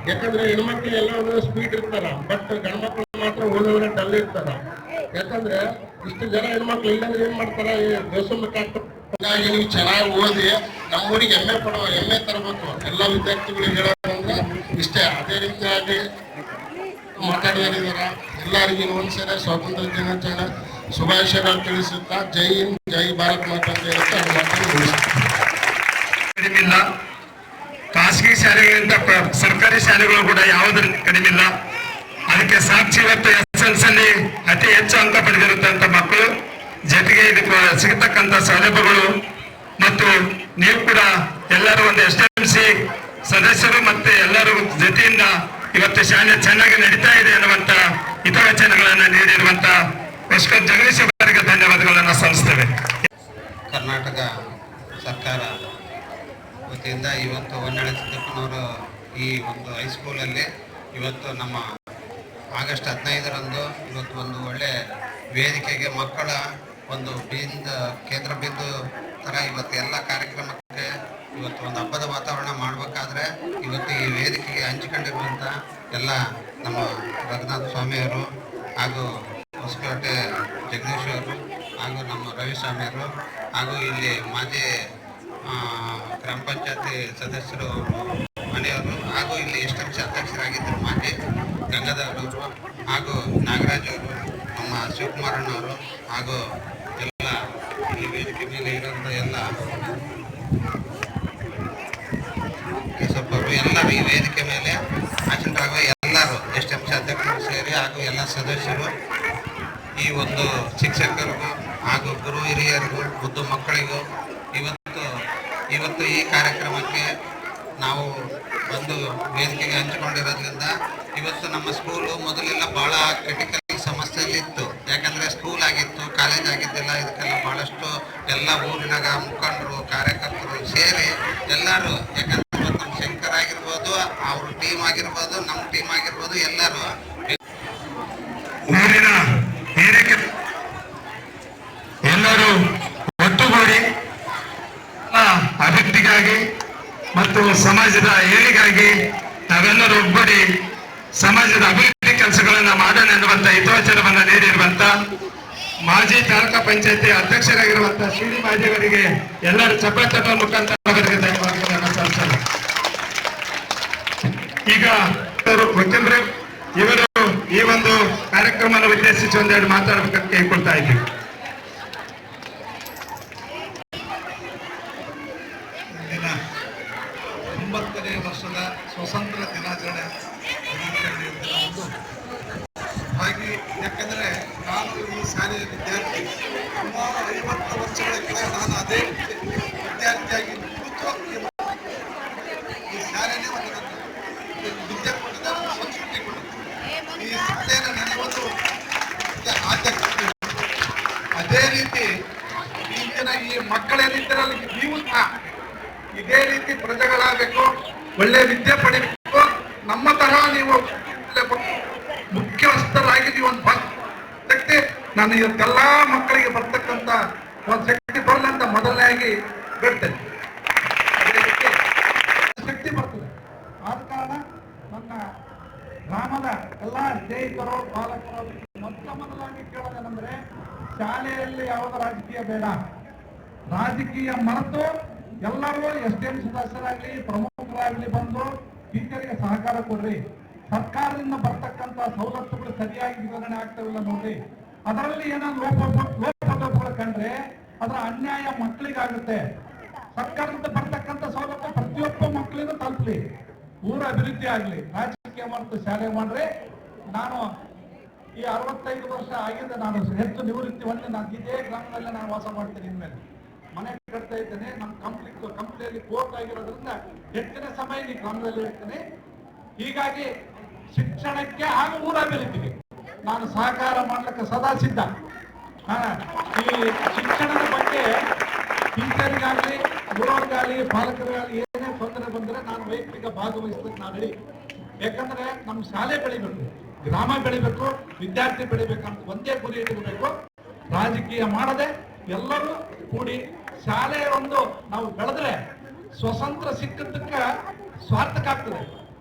[SPEAKER 4] ಯಾಕಂದ್ರೆ ಹೆಣ್ಮಕ್ಳು ಎಲ್ಲ ಒಂದೊಂದು ಸ್ಪೀಡ್ ಇರ್ತಾರ, ಬಟ್ ಗಂಡ್ಮಕ್ಳು ಮಾತ್ರ ಓದೋದ್ರೆ ಡಲ್ ಇರ್ತಾರ. ಯಾಕಂದ್ರೆ ಇಷ್ಟು ಜನ ಹೆಣ್ಮಕ್ಳು ಇಲ್ಲಂದ್ರೆ ಏನ್ ಮಾಡ್ತಾರ, ದೇಶಮುಖ ಹಾಗಾಗಿ ನೀವು ಚೆನ್ನಾಗಿ ಓದಿ ನಮ್ಮೂರಿಗೆ ಹೆಮ್ಮೆ ತರಬೇಕು. ಎಲ್ಲ ವಿದ್ಯಾರ್ಥಿಗಳಿಗೆ ಹೇಳೋದಂದ್ರೆ ಇಷ್ಟೇ. ಅದೇ ರೀತಿಯಾಗಿ ಮಾತಾಡಿದಾರ ಎಲ್ಲರಿಗೂ ಒಂದ್ಸಲ ಸ್ವಾತಂತ್ರ್ಯ ದಿನಾಚರಣೆ ಶುಭಾಶಯಗಳು ತಿಳಿಸುತ್ತಾ ಜೈ ಹಿಂದ್, ಜೈ ಭಾರತ್ ಮಾತಾ ಅಂತ ಹೇಳುತ್ತಾ
[SPEAKER 1] ಕಡಿಮೆ ಇಲ್ಲ. ಖಾಸಗಿ ಶಾಲೆಗಳಿಂದ ಸರ್ಕಾರಿ ಶಾಲೆಗಳು ಕೂಡ ಯಾವುದ್ರ ಕಡಿಮೆ ಇಲ್ಲ. ಅದಕ್ಕೆ ಸಾಕ್ಷಿ ಇವತ್ತು SSLC ಅತಿ ಹೆಚ್ಚು ಅಂಕ ಪಡೆದಿರುತ್ತಂತ ಮಕ್ಕಳು, ಜೊತೆಗೆ ಇದಕ್ಕೆ ಸಿಗತಕ್ಕಂಥ ಸೌಲಭ್ಯಗಳು ಮತ್ತು ನೀವು ಕೂಡ ಎಲ್ಲರೂ ಒಂದು SMC ಸದಸ್ಯರು ಮತ್ತೆ ಎಲ್ಲರೂ ಜೊತೆಯಿಂದ ಇವತ್ತು ಶಾಲೆ ಚೆನ್ನಾಗಿ ನಡೀತಾ ಇದೆ ಅನ್ನುವಂತ ಹಿತವಚನಗಳನ್ನು ನೀಡಿರುವಂತ ಎಸ್ಕರ್ ಜಗದೀಶ್ ಅವರಿಗೆ ಧನ್ಯವಾದಗಳನ್ನು ಸಲ್ಲಿಸ್ತೇವೆ.
[SPEAKER 5] ಕರ್ನಾಟಕ ಸರ್ಕಾರ ವತಿಯಿಂದ ಇವತ್ತು ಹೊನ್ನಾಳಿ ಸಿದ್ದಪ್ಪನವರು ಈ ಒಂದು ಹೈಸ್ಕೂಲಲ್ಲಿ ಇವತ್ತು ನಮ್ಮ ಆಗಸ್ಟ್ 15ರಂದು ಇವತ್ತು ಒಂದು ಒಳ್ಳೆ ವೇದಿಕೆಗೆ ಮಕ್ಕಳ ಒಂದು ಕೇಂದ್ರ ಬಿಂದು ಥರ ಇವತ್ತು ಎಲ್ಲ ಕಾರ್ಯಕ್ರಮಕ್ಕೆ ಇವತ್ತು ಒಂದು ಹಬ್ಬದ ವಾತಾವರಣ ಮಾಡಬೇಕಾದ್ರೆ ಇವತ್ತು ಈ ವೇದಿಕೆಗೆ ಹಂಚಿಕೊಂಡಿರುವಂಥ ಎಲ್ಲ ನಮ್ಮ ರಘುನಾಥ ಸ್ವಾಮಿಯವರು ಹಾಗೂ ಹೊಸಕೋಟೆ ಜಗದೀಶ್ ಅವರು ಹಾಗೂ ನಮ್ಮ ರವಿಸ್ವಾಮಿಯವರು ಹಾಗೂ ಇಲ್ಲಿ ಮಾಜಿ ಗ್ರಾಮ ಪಂಚಾಯತಿ ಸದಸ್ಯರು ಮನೆಯವರು ಹಾಗೂ ಇಲ್ಲಿ SMC ಅಧ್ಯಕ್ಷರಾಗಿದ್ದರು ಮಾಜಿ ಗಂಗಾಧರವರು ಹಾಗೂ ನಾಗರಾಜ್ ಅವರು, ನಮ್ಮ ಶಿವಕುಮಾರಣ್ಣವರು ಹಾಗೂ ಎಲ್ಲ ಈ ವೇದಿಕೆ ಮೇಲೆ ಇರೋಂಥ ಎಲ್ಲ ಕೇಶಪ್ಪರು ಎಲ್ಲರೂ ಈ ವೇದಿಕೆ ಮೇಲೆ ಆಚರಣೆಯಾಗುವ ಎಲ್ಲರೂ SMC ಅಧ್ಯಕ್ಷರು ಸೇರಿ ಹಾಗೂ ಎಲ್ಲ ಸದಸ್ಯರು ಈ ಒಂದು ಶಿಕ್ಷಕರಿಗೂ ಹಾಗೂ ಗುರು ಹಿರಿಯರಿಗೂ ಮುದ್ದು ಮಕ್ಕಳಿಗೂ ಇವತ್ತು ಈ ಕಾರ್ಯಕ್ರಮಕ್ಕೆ ನಾವು ಒಂದು ವೇದಿಕೆಗೆ ಹಂಚಿಕೊಂಡಿರೋದ್ರಿಂದ ಇವತ್ತು ನಮ್ಮ ಸ್ಕೂಲು ಮೊದಲೆಲ್ಲ ಭಾಳ ಕ್ರಿಟಿಕಲ್ ಸಮಸ್ಯೆಯಲ್ಲಿತ್ತು. ಯಾಕಂದರೆ ಸ್ಕೂಲ್ ಆಗಿತ್ತು, ಕಾಲೇಜ್ ಆಗಿದ್ದಿಲ್ಲ. ಇದಕ್ಕೆಲ್ಲ ಭಾಳಷ್ಟು ಎಲ್ಲ ಊರಿನಾಗ ಮುಖಂಡರು, ಕಾರ್ಯಕರ್ತರು ಸೇರಿ ಎಲ್ಲರೂ, ಯಾಕಂದ್ರೆ ನಮ್ಮ ಶಂಕರ್ ಆಗಿರ್ಬೋದು, ಅವ್ರ ಟೀಮ್ ಆಗಿರ್ಬೋದು, ನಮ್ಮ ಟೀಮ್ ಆಗಿರ್ಬೋದು, ಎಲ್ಲರೂ
[SPEAKER 1] ಊರಿನ ಏರಿಕೆ ಎಲ್ಲರೂ ಒಟ್ಟುಗೂಡಿ ಅಭಿವೃದ್ಧಿಗಾಗಿ ಮತ್ತು ಸಮಾಜದ ಏಳಿಗಾಗಿ ನಾವೆಲ್ಲರೂ ಒಗ್ಗೂಡಿ ಸಮಾಜದ ಅಭಿವೃದ್ಧಿ ಕೆಲಸಗಳನ್ನ ಮಾಡೋಣ ಎನ್ನುವಂತ ಹಿತವಚನವನ್ನ ನೀಡಿರುವಂತ ಮಾಜಿ ತಾಲೂಕಾ ಪಂಚಾಯತಿ ಅಧ್ಯಕ್ಷರಾಗಿರುವಂತ ಶ್ರೀ ಮಾಜಿಯವರಿಗೆ ಎಲ್ಲರೂ ಚಪ್ಪಾಳೆ ಮುಖಾಂತರ ಅವರಿಗೆ ಧನ್ಯವಾದಗಳನ್ನು ಸಲ್ಲಿಸಲು. ಈಗ ವಕೀಲರು ಇವರು ಈ ಒಂದು ಕಾರ್ಯಕ್ರಮವನ್ನು ಉದ್ದೇಶಿಸಿ ಒಂದೆರಡು ಮಾತಾಡಬೇಕಂತ ಕೇಳ್ಕೊಳ್ತಾ ಇದ್ದೀವಿ.
[SPEAKER 6] ಇಂದಿನ 90ನೇ ವರ್ಷದ ಸ್ವಾತಂತ್ರ್ಯ ದಿನಾಚರಣೆ ಒಂದು ಹಾಗೆ, ಯಾಕಂದರೆ ನಾನು ಈ ಶಾಲೆಯ ವಿದ್ಯಾರ್ಥಿ ಸುಮಾರು 50 ವರ್ಷಗಳ ಕೆಳಗೆ ನಾನು ಅದೇ ವಿದ್ಯಾರ್ಥಿಯಾಗಿ ಈ ಶಾಲೆನೇ ಒಂದು ವಿದ್ಯೆ ಕೊಟ್ಟಿದೆ, ಒಂದು ಸಂಸ್ಕೃತಿ ಕೊಟ್ಟಿದೆ. ಈ ಶಾಲೆಯನ್ನು ನಡೆಸುವುದು ಆಸಕ್ತಿ. ಅದೇ ರೀತಿ ಈಗಿನ ಈ ಮಕ್ಕಳೇನಿದ್ದರಲ್ಲಿ ನೀವು ಇದೇ ರೀತಿ ಪ್ರಜೆಗಳಾಗಬೇಕು, ಒಳ್ಳೆ ವಿದ್ಯೆ ಪಡಿಬೇಕು. ನಮ್ಮ ತರಹ ನೀವು ಮುಖ್ಯಸ್ಥರಾಗಿ ನೀವು ಒಂದು ಶಕ್ತಿ, ನಾನು ಇವತ್ತೆಲ್ಲ ಮಕ್ಕಳಿಗೆ ಬರ್ತಕ್ಕಂಥ ಒಂದು ಶಕ್ತಿ ಬರಲಂತ ಮೊದಲನೇಯಾಗಿ ಬಿಡ್ತೇನೆ. ಅದೇ ರೀತಿ ಶಕ್ತಿ ಬರ್ತದೆ. ಆದ ಕಾರಣ ನನ್ನ ಗ್ರಾಮದ ಎಲ್ಲ ಸ್ನೇಹಿತರು, ಪಾಲಕರು ಮೊದಲಾಗಿ ಕೇಳೋದೇನೆಂದ್ರೆ, ಶಾಲೆಯಲ್ಲಿ ಯಾವುದೇ ರಾಜಕೀಯ ಬೇಡ. ರಾಜಕೀಯ ಮರೆತು ಎಲ್ಲರೂ SDM ಸದಸ್ಯರಾಗ್ಲಿ, ಪ್ರಮುಖರಾಗ್ಲಿ ಬಂದು ಟೀಚರ್ಗೆ ಸಹಕಾರ ಕೊಡ್ರಿ. ಸರ್ಕಾರದಿಂದ ಬರ್ತಕ್ಕಂಥ ಸವಲತ್ತುಗಳು ಸರಿಯಾಗಿ ವಿತರಣೆ ಆಗ್ತಾವಿಲ್ಲ ನೋಡ್ರಿ. ಅದರಲ್ಲಿ ಏನಾದ್ರು ಲೋಪದೋಷಗಳು ಕಂಡ್ರೆ ಅದರ ಅನ್ಯಾಯ ಮಕ್ಕಳಿಗಾಗುತ್ತೆ. ಸರ್ಕಾರದಿಂದ ಬರ್ತಕ್ಕಂಥ ಸವಲತ್ತು ಪ್ರತಿಯೊಬ್ಬ ಮಕ್ಕಳಿಗೂ ತಲುಪಲಿ, ಊರ ಅಭಿವೃದ್ಧಿ ಆಗ್ಲಿ. ರಾಜಕೀಯ ಮರೆತು ಶಾಲೆ ಮಾಡ್ರಿ. ನಾನು ಈ 65 ವರ್ಷ ಆಗಿದೆ, ನಾನು ಹೆಚ್ಚು ನಿವೃತ್ತಿ ಹೊಂದಿ ನಾನು ಇದೇ ಗ್ರಾಮದಲ್ಲಿ ನಾನು ವಾಸ ಮಾಡ್ತೀನಿ. ಇನ್ಮೇಲೆ ಮನೆ ಕಟ್ತಾ ಇದ್ದೇನೆ. ನಮ್ಮ ಕಂಪ್ನಿಯಲ್ಲಿ ಕೋರ್ಟ್ ಆಗಿರೋದ್ರಿಂದ ಹೆಚ್ಚಿನ ಸಮಯ ಈ ಗ್ರಾಮದಲ್ಲಿ ಇರ್ತೇನೆ. ಹೀಗಾಗಿ ಶಿಕ್ಷಣಕ್ಕೆ ಹಾಗೂ ಊರ ಅಭಿವೃದ್ಧಿಗೆ ನಾನು ಸಹಕಾರ ಮಾಡ್ಲಿಕ್ಕೆ ಸದಾ ಸಿದ್ಧ. ಈ ಶಿಕ್ಷಣದ ಬಗ್ಗೆ ಟೀಚರ್ಗಾಗಲಿ, ಊರವ್ರಿಗಾಗಲಿ, ಪಾಲಕರಿಗಾಗಲಿ ಏನೇ ತೊಂದರೆ ಬಂದರೆ ನಾನು ವೈಯಕ್ತಿಕ ಭಾಗವಹಿಸ್ಲಿಕ್ಕೆ ನಾನು ಹೇಳಿ. ಯಾಕಂದ್ರೆ ನಮ್ಮ ಶಾಲೆ ಬೆಳಿಬೇಕು, ಗ್ರಾಮ ಬೆಳಿಬೇಕು, ವಿದ್ಯಾರ್ಥಿ ಬೆಳಿಬೇಕಂತ ಒಂದೇ ಗುರಿ ಇಡಬೇಕು. ರಾಜಕೀಯ ಮಾಡದೆ ಎಲ್ಲರೂ ಕೂಡಿ ಶಾಲೆ ಒಂದು ನಾವು ಬೆಳೆದ್ರೆ ಸ್ವತಂತ್ರ ಸಿಕ್ಕದ್ದಕ್ಕೆ ಸ್ವಾರ್ಥಕ ಆಗ್ತದೆ.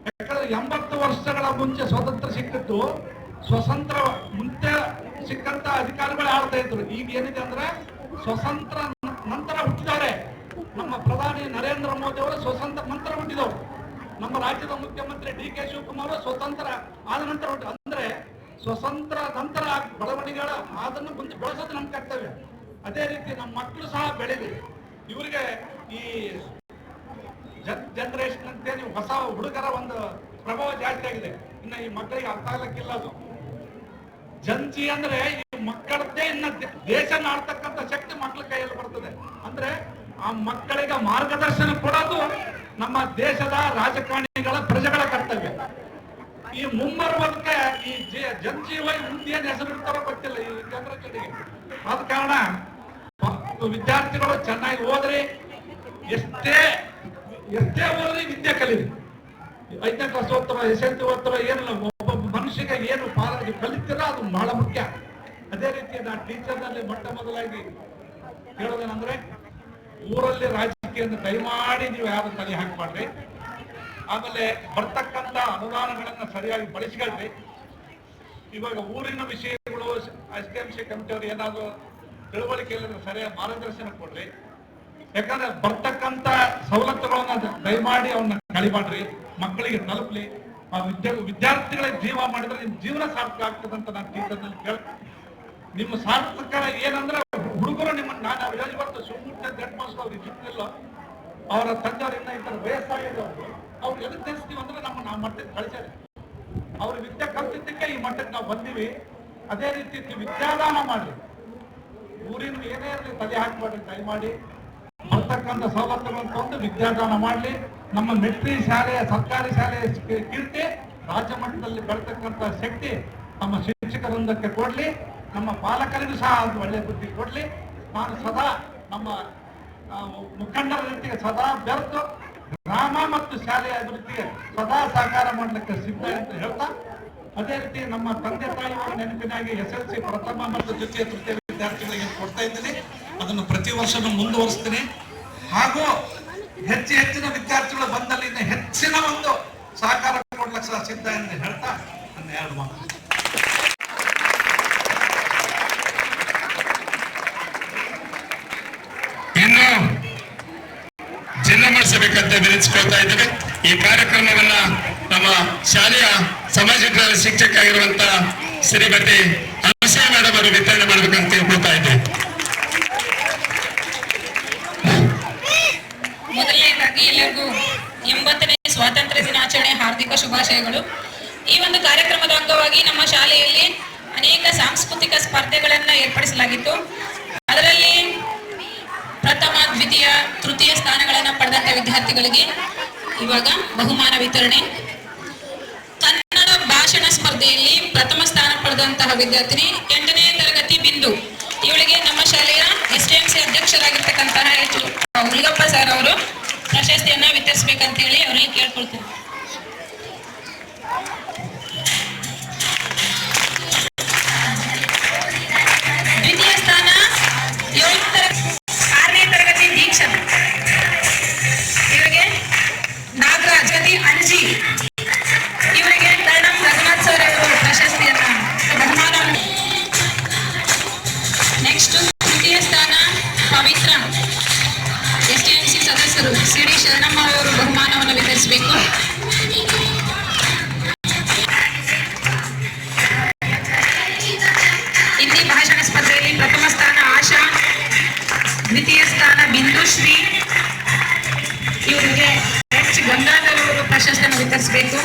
[SPEAKER 6] ಯಾಕಂದ್ರೆ 80 ವರ್ಷಗಳ ಮುಂಚೆ ಸ್ವಾತಂತ್ರ್ಯ ಸಿಕ್ಕಿತ್ತು. ಸ್ವತಂತ್ರ ಮುಂಚೆ ಸಿಕ್ಕಂತ ಅಧಿಕಾರಿಗಳು ಆಳ್ತಾ ಇದ್ರು. ಈಗ ಏನಿದೆ ಅಂದ್ರೆ ಸ್ವತಂತ್ರ ನಂತರ ಹುಟ್ಟಿದವರೇ. ನಮ್ಮ ಪ್ರಧಾನಿ ನರೇಂದ್ರ ಮೋದಿ ಅವರು ಸ್ವತಂತ್ರ ನಂತರ ಹುಟ್ಟಿದವರು. ನಮ್ಮ ರಾಜ್ಯದ ಮುಖ್ಯಮಂತ್ರಿ DK ಶಿವಕುಮಾರ್ ಸ್ವತಂತ್ರ ಆದ ನಂತರ ಹುಟ್ಟ. ಅಂದ್ರೆ ಸ್ವತಂತ್ರ ನಂತರ ಬೆಳವಣಿಗೆಗಳ ಅದನ್ನು ಮುಂದೆ ಬೆಳೆಸೋದು ನಮ್ಮ ಕರ್ತವ್ಯ. ಅದೇ ರೀತಿ ನಮ್ಮ ಮಕ್ಕಳು ಸಹ ಬೆಳೀಲಿ. ಇವರಿಗೆ ಈ ಜನರೇಷನ್ ಅಂತೇಳಿ ಹೊಸ ಹುಡುಗರ ಒಂದು ಪ್ರಭಾವ ಜಾಸ್ತಿ ಆಗಿದೆ. ಇನ್ನು ಈ ಮಕ್ಕಳಿಗೆ ಅರ್ಥ ಆಗ್ಲಿಕ್ಕಿಲ್ಲ. ಅದು ಜಂಜಿ ಅಂದ್ರೆ ಈ ಮಕ್ಕಳದ್ದೇ ಇನ್ನ ದೇಶ ಆಡ್ತಕ್ಕಂಥ ಶಕ್ತಿ ಮಕ್ಕಳ ಕೈಯಲ್ಲಿ ಬರ್ತದೆ. ಅಂದ್ರೆ ಆ ಮಕ್ಕಳಿಗೆ ಮಾರ್ಗದರ್ಶನ ಕೊಡೋದು ನಮ್ಮ ದೇಶದ ರಾಜಕಾರಣಿಗಳ ಪ್ರಜೆಗಳ ಕರ್ತವ್ಯ. ಈ ಮುಂಬರುವುದಕ್ಕೆ ಈ ಜಂಜೀವ ಮುಂದೆ ಏನ್ ಹೆಸರಿಡ್ತಾರೋ ಗೊತ್ತಿಲ್ಲ ಈ ಜನರಿಗೆ. ಆದ ಕಾರಣ ವಿದ್ಯಾರ್ಥಿಗಳು ಚೆನ್ನಾಗಿ ಓದ್ರಿ, ಎಷ್ಟೇ ಓದ್ರಿ ವಿದ್ಯೆ ಕಲೀರಿ. 5ನೇ ಕ್ಲಾಸ್ ಓದ್ತಾರ, SSLC ಓದ್ತಾರ, ಏನಿಲ್ಲ, ಒಬ್ಬೊಬ್ಬ ಮನುಷ್ಯಗೆ ಏನು ಕಲಿತೀರೋ ಅದು ಬಹಳ ಮುಖ್ಯ. ಅದೇ ರೀತಿ ನಾನು ಟೀಚರ್ನಲ್ಲಿ ಮೊಟ್ಟ ಮೊದಲಾಗಿ ಹೇಳೋದೇನಂದ್ರೆ, ಊರಲ್ಲಿ ರಾಜಕೀಯವನ್ನು ದಯಮಾಡಿ ನೀವು ಯಾರು ತಲೆ ಹಾಕಬಾರ್ರಿ. ಆಮೇಲೆ ಬರ್ತಕ್ಕಂಥ ಅನುದಾನಗಳನ್ನ ಸರಿಯಾಗಿ ಬಳಸ್ಕೊಳ್ರಿ. ಇವಾಗ ಊರಿನ ವಿಷಯಗಳು SDMC ಕಮಿಟಿಯವರು ಏನಾದ್ರು ತಿಳುವಳಿಕೆ ಇಲ್ಲದ್ರೆ ಸರಿಯಾಗಿ ಮಾರ್ಗದರ್ಶನ ಕೊಡ್ರಿ. ಯಾಕಂದ್ರೆ ಬರ್ತಕ್ಕಂಥ ಸವಲತ್ತುಗಳನ್ನ ದಯಮಾಡಿ ಅವನ್ನ ಕಳಿಬಾಡ್ರಿ, ಮಕ್ಕಳಿಗೆ ತಲುಪಲಿ. ಆ ವಿದ್ಯಾರ್ಥಿಗಳಿಗೆ ಜೀವ ಮಾಡಿದ್ರೆ ನಿಮ್ ಜೀವನ ಸಾರ್ಥಕ ಆಗ್ತದೆ ಅಂತ ನಾನು ಟೀಚರ್ನಲ್ಲಿ ಕೇಳ್ತೀನಿ. ನಿಮ್ಮ ಸಾರ್ಥಕ ಏನಂದ್ರೆ ಹುಡುಗರು ನಿಮ್ಮನ್ನ ನಾನು ಇವತ್ತು ಸುಮ್ಮನೆ ಹೆಡ್ ಮಾಸ್ಟರ್ ಅವ್ರಿಗೆ ಸಿಕ್ತಿಲ್ಲ, ಅವರ ತಂದೆಯವರಿಂದ ಇತರ ವಯಸ್ಸಾಗಿದ್ದವರು ಅವ್ರು ಎದಕ್ಕೆ ತಿಳಿಸ್ತೀವಿ ಅಂದ್ರೆ ನಾವು ಮಟ್ಟಕ್ಕೆ ಕಳಿಸ್ಯಾರೆ. ಅವ್ರ ವಿದ್ಯೆ ಕಲ್ತಿದ್ದಕ್ಕೆ ಈ ಮಟ್ಟಕ್ಕೆ ನಾವು ಬಂದೀವಿ. ಅದೇ ರೀತಿ ವಿದ್ಯಾದಾನ ಮಾಡ್ರಿ. ಊರಿನ ಏನೇ ತಲೆ ಹಾಕ್ಬೇಡ್ರಿ ದಯಮಾಡಿ. ಬರ್ತಕ್ಕಂಥ ಸವಲತ್ತುಗಳನ್ನು ತಂದು ವಿದ್ಯಾದಾನ ಮಾಡಲಿ. ನಮ್ಮ ಮೆಟ್ರಿ ಶಾಲೆಯ ಸರ್ಕಾರಿ ಶಾಲೆಯ ಕೀರ್ತಿ ರಾಜ್ಯ ಮಟ್ಟದಲ್ಲಿ ಬೆಳತಕ್ಕಂಥ ಶಕ್ತಿ ನಮ್ಮ ಶಿಕ್ಷಕ ವೃಂದಕ್ಕೆ ಕೊಡ್ಲಿ. ನಮ್ಮ ಪಾಲಕರಿಗೂ ಸಹ ಅದು ಒಳ್ಳೆಯ ಬುದ್ಧಿ ಕೊಡ್ಲಿ. ನಾನು ಸದಾ ನಮ್ಮ ಮುಖಂಡರ ಜೊತೆಗೆ ಸದಾ ಬೆರೆತು ಗ್ರಾಮ ಮತ್ತು ಶಾಲೆಯ ಅಭಿವೃದ್ಧಿಗೆ ಸದಾ ಸಹಕಾರ ಮಾಡಲಿಕ್ಕೆ ಸಿದ್ಧ ಅಂತ ಹೇಳ್ತಾ, ಅದೇ ರೀತಿ ನಮ್ಮ ತಂದೆ ತಾಯಿಯವರ ನೆನಪಿನಾಗಿ SLC ಪ್ರಥಮ ಮತ್ತು ದ್ವಿತೀಯ ತೃತೀಯ ವಿದ್ಯಾರ್ಥಿಗಳಿಗೆ ಕೊಡ್ತಾ ಇದ್ದೀನಿ. ಅದನ್ನು ಪ್ರತಿ ವರ್ಷನೂ ಮುಂದುವರಿಸ್ತೀನಿ. ಹಾಗೂ ಹೆಚ್ಚಿನ ವಿದ್ಯಾರ್ಥಿಗಳು ಬಂದಲ್ಲಿ ಇನ್ನು ಹೆಚ್ಚಿನ ಒಂದು ಸಹಕಾರ ಕೊಡ್ಲಿಕ್ಕೆ ಸಹ ಸಿದ್ಧ ಎಂದು ಹೇಳ್ತಾ ನನ್ನ 2 ಮಾತು.
[SPEAKER 1] ಇನ್ನು ಜಿಲ್ಲಾ ಮಾಡಿಸಬೇಕಂತ ವಿನಿಸಿಕೊಳ್ತಾ ಇದ್ದೇವೆ. ಈ ಕಾರ್ಯಕ್ರಮವನ್ನ ನಮ್ಮ ಶಾಲೆಯ ಸಮಾಜ ಶಿಕ್ಷಕ ಆಗಿರುವಂತ ಶ್ರೀಮತಿ ಅನುಸೂಯ ಮೇಡಮ್ ಅವರು ವಿತರಣೆ ಮಾಡಬೇಕಂತ ತಿಳ್ಕೊಳ್ತಾ ಇದ್ದೇವೆ.
[SPEAKER 7] ಮೊದಲನೇದಾಗಿ ಎಲ್ಲರಿಗೂ 80ನೇ ಸ್ವಾತಂತ್ರ್ಯ ದಿನಾಚರಣೆ ಹಾರ್ದಿಕ ಶುಭಾಶಯಗಳು. ಈ ಒಂದು ಕಾರ್ಯಕ್ರಮದ ಅಂಗವಾಗಿ ನಮ್ಮ ಶಾಲೆಯಲ್ಲಿ ಅನೇಕ ಸಾಂಸ್ಕೃತಿಕ ಸ್ಪರ್ಧೆಗಳನ್ನು ಏರ್ಪಡಿಸಲಾಗಿತ್ತು. ಅದರಲ್ಲಿ ಪ್ರಥಮ, ದ್ವಿತೀಯ, ತೃತೀಯ ಸ್ಥಾನಗಳನ್ನು ಪಡೆದಂತ ವಿದ್ಯಾರ್ಥಿಗಳಿಗೆ ಇವಾಗ ಬಹುಮಾನ ವಿತರಣೆ. ಕನ್ನಡ ಭಾಷಣ ಸ್ಪರ್ಧೆಯಲ್ಲಿ ಪ್ರಥಮ ಸ್ಥಾನ ಪಡೆದಂತಹ ವಿದ್ಯಾರ್ಥಿನಿ 8ನೇ ತರಗತಿ ಬಿಂದು. ಇವಳಿಗೆ ನಮ್ಮ ಶಾಲೆಯ STMC ಅಧ್ಯಕ್ಷರಾಗಿರ್ತಕ್ಕಂತಹ ಹುಲಿಗಪ್ಪ ಸರ್ ಅವರು ಪ್ರಶಸ್ತಿಯನ್ನ ವಿತರಿಸಬೇಕಂತ ಹೇಳಿ ಅವರಲ್ಲಿ ಕೇಳ್ಕೊಳ್ತೀನಿ. ದ್ವಿತೀಯ ಸ್ಥಾನ 6ನೇ ತರಗತಿ ದೀಕ್ಷಾ. ಇವರಿಗೆ ನಾಗರಾಜ್ ಅಣಜಿ. ಇವರಿಗೆ ಕರ್ಣಂ ರಘುನಾಥ್ ಸರ್ ಅವರು ಪ್ರಶಸ್ತಿಯನ್ನ ಬಹುಮಾನ. ನೆಕ್ಸ್ಟ್ ತೃತೀಯ ಸ್ಥಾನ ಪವಿತ್ರ. STMC ಸದಸ್ಯರು CD ಶರಣಮ್ಮ ಅವರು ಬಹುಮಾನವನ್ನು ವಿತರಿಸಬೇಕು. ಹಿಂದಿ ಭಾಷಣ ಸ್ಪರ್ಧೆಯಲ್ಲಿ ಪ್ರಥಮ ಸ್ಥಾನ ಆಶಾ, ದ್ವಿತೀಯ ಸ್ಥಾನ ಬಿಂದುಶ್ರೀ. ಇವರಿಗೆ ಗಂಗಾಧರ್ ಅವರು ಪ್ರಶಸ್ತಿಯನ್ನು ವಿತರಿಸಬೇಕು.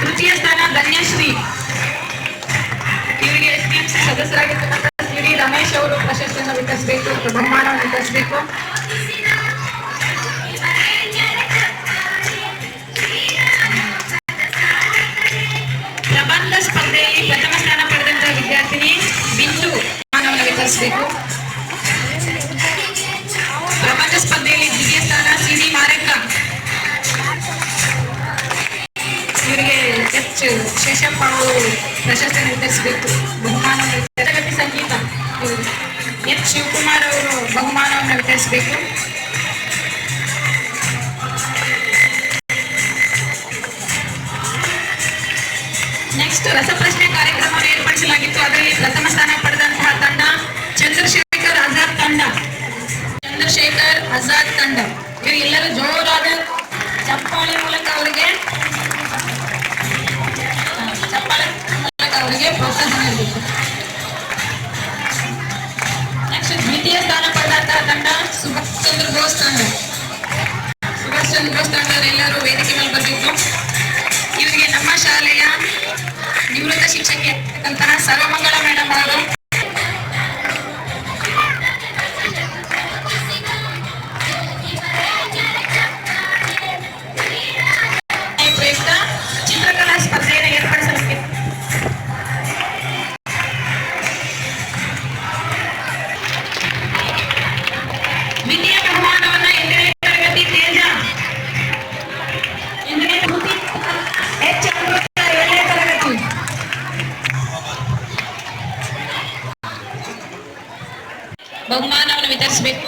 [SPEAKER 7] ತೃತೀಯ ಸ್ಥಾನ ಧನ್ಯಶ್ರೀ. ಇವರಿಗೆ STMC ಸದಸ್ಯರಾಗಿರ್ತಕ್ಕಂಥ CD ರಮೇಶ್ ಅವರು ಪ್ರಶಸ್ತಿಯನ್ನು ವಿತರಿಸಬೇಕು, ಬಹುಮಾನವನ್ನು ವಿತರಿಸಬೇಕು. ಪ್ರಬಂಧ ಸ್ಪರ್ಧೆಯಲ್ಲಿ ಪ್ರಥಮ ಸ್ಥಾನ ಪಡೆದಂತಹ ವಿದ್ಯಾರ್ಥಿನಿ ಬಿಂದು ಬಹುಮಾನವನ್ನು ವಿತರಿಸಬೇಕು. ಪ್ರಬಂಧ ಸ್ಪರ್ಧೆಯಲ್ಲಿ ದ್ವಿತೀಯ ಸ್ಥಾನ CD ಮಾರಕ್ಕ. ಇವರಿಗೆ ಶೇಷಪ್ಪ ಅವರು ಪ್ರಶಸ್ತಿಯನ್ನು ವಿತರಿಸಬೇಕು, ಬಹುಮಾನವನ್ನು. ತರಗತಿ ಸಂಗೀತ ಶಿವಕುಮಾರ್ ಅವರು ಬಹುಮಾನವನ್ನು ವಿತರಿಸಬೇಕು. ನೆಕ್ಸ್ಟ್ ರಸಪ್ರಶ್ನೆ ಕಾರ್ಯಕ್ರಮವನ್ನು ಏರ್ಪಡಿಸಲಾಗಿತ್ತು. ಅದರಲ್ಲಿ ಪ್ರಥಮ ಸ್ಥಾನ ಪಡೆದಂತಹ ತಂಡ ಚಂದ್ರಶೇಖರ್ ಆಜಾದ್ ತಂಡ. ಇವರೆಲ್ಲರೂ ಜೋರಾದ ಚಪ್ಪಾಳೆ ಮೂಲಕ ಅವರಿಗೆ ಪ್ರೋತ್ಸಾಹ ನೀಡಬೇಕು. ನೆಕ್ಸ್ಟ್ ದ್ವಿತೀಯ ಸ್ಥಾನ ಪಡೆದಂತಹ ತಂಡ ಸುಭಾಷ್ ಚಂದ್ರ ಬೋಸ್ ತಂಡದವರೆಲ್ಲರೂ ವೇದಿಕೆ ಮೇಲೆ ಬರಬೇಕು. ಇವರಿಗೆ ನಮ್ಮ ಶಾಲೆಯ ನಿವೃತ್ತ ಶಿಕ್ಷಕಿ ಆಗಿರ್ತಕ್ಕಂತಹ ಸರ್ವಮಂಗಳ ಮೇಡಮ್ ಅವರು ಪ್ರಯುಕ್ತ ಚಿತ್ರಕಲಾ ಸ್ಪರ್ಧೆಯನ್ನು ಏರ್ಪಡಿಸಲಾಗಿದೆ. ದ್ವಿತೀಯ ಬಹುಮಾನವನ್ನ 8ನೇ ತರಗತಿ ತೇಜ, 8ನೇ ತರಗತಿ H ಅಮೃತ, 7ನೇ ತರಗತಿ. ಬಹುಮಾನವನ್ನು ವಿತರಿಸಬೇಕು.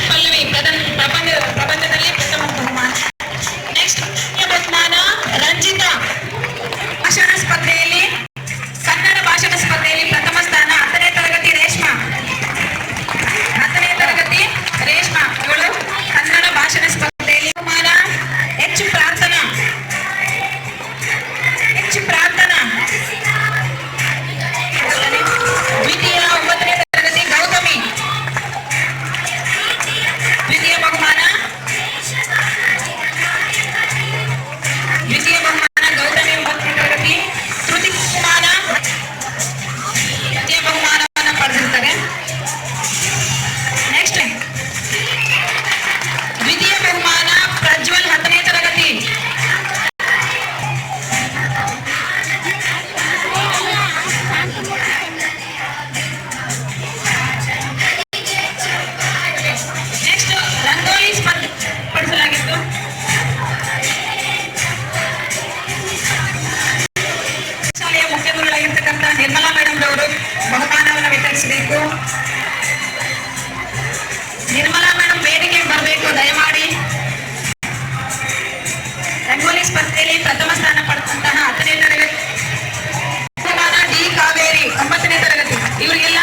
[SPEAKER 7] ಪಲ್ಲವಿ ಪ್ರಬಂಧದಲ್ಲಿ ಪ್ರಥಮ ಬಹುಮಾನ. ನೆಕ್ಸ್ಟ್ ಬಹುಮಾನ ರಂಜಿತಾ. ಭಾಷಣ ಸ್ಪರ್ಧೆಯಲ್ಲಿ ಕನ್ನಡ ಭಾಷಣ ಸ್ಪರ್ಧೆಯಲ್ಲಿ ಪ್ರಥಮ ಸ್ಥಾನ 10ನೇ ತರಗತಿ ರೇಷ್ಮಾ. 10ನೇ ತರಗತಿ ರೇಷ್ಮಾ ಇವಳು ಕನ್ನಡ ಭಾಷಣ ಸ್ಪರ್ಧೆಯಲ್ಲಿ ಬಹುಮಾನ H ಪ್ರಾರ್ಥನಾ. ಸ್ಪರ್ಧೆಯಲ್ಲಿ ಪ್ರಥಮ ಸ್ಥಾನ ಪಡೆದಂತಹ 10ನೇ ತರಗತಿ ಡಿ ಕಾವೇರಿ 9ನೇ ತರಗತಿ. ಇವರಿಗೆಲ್ಲ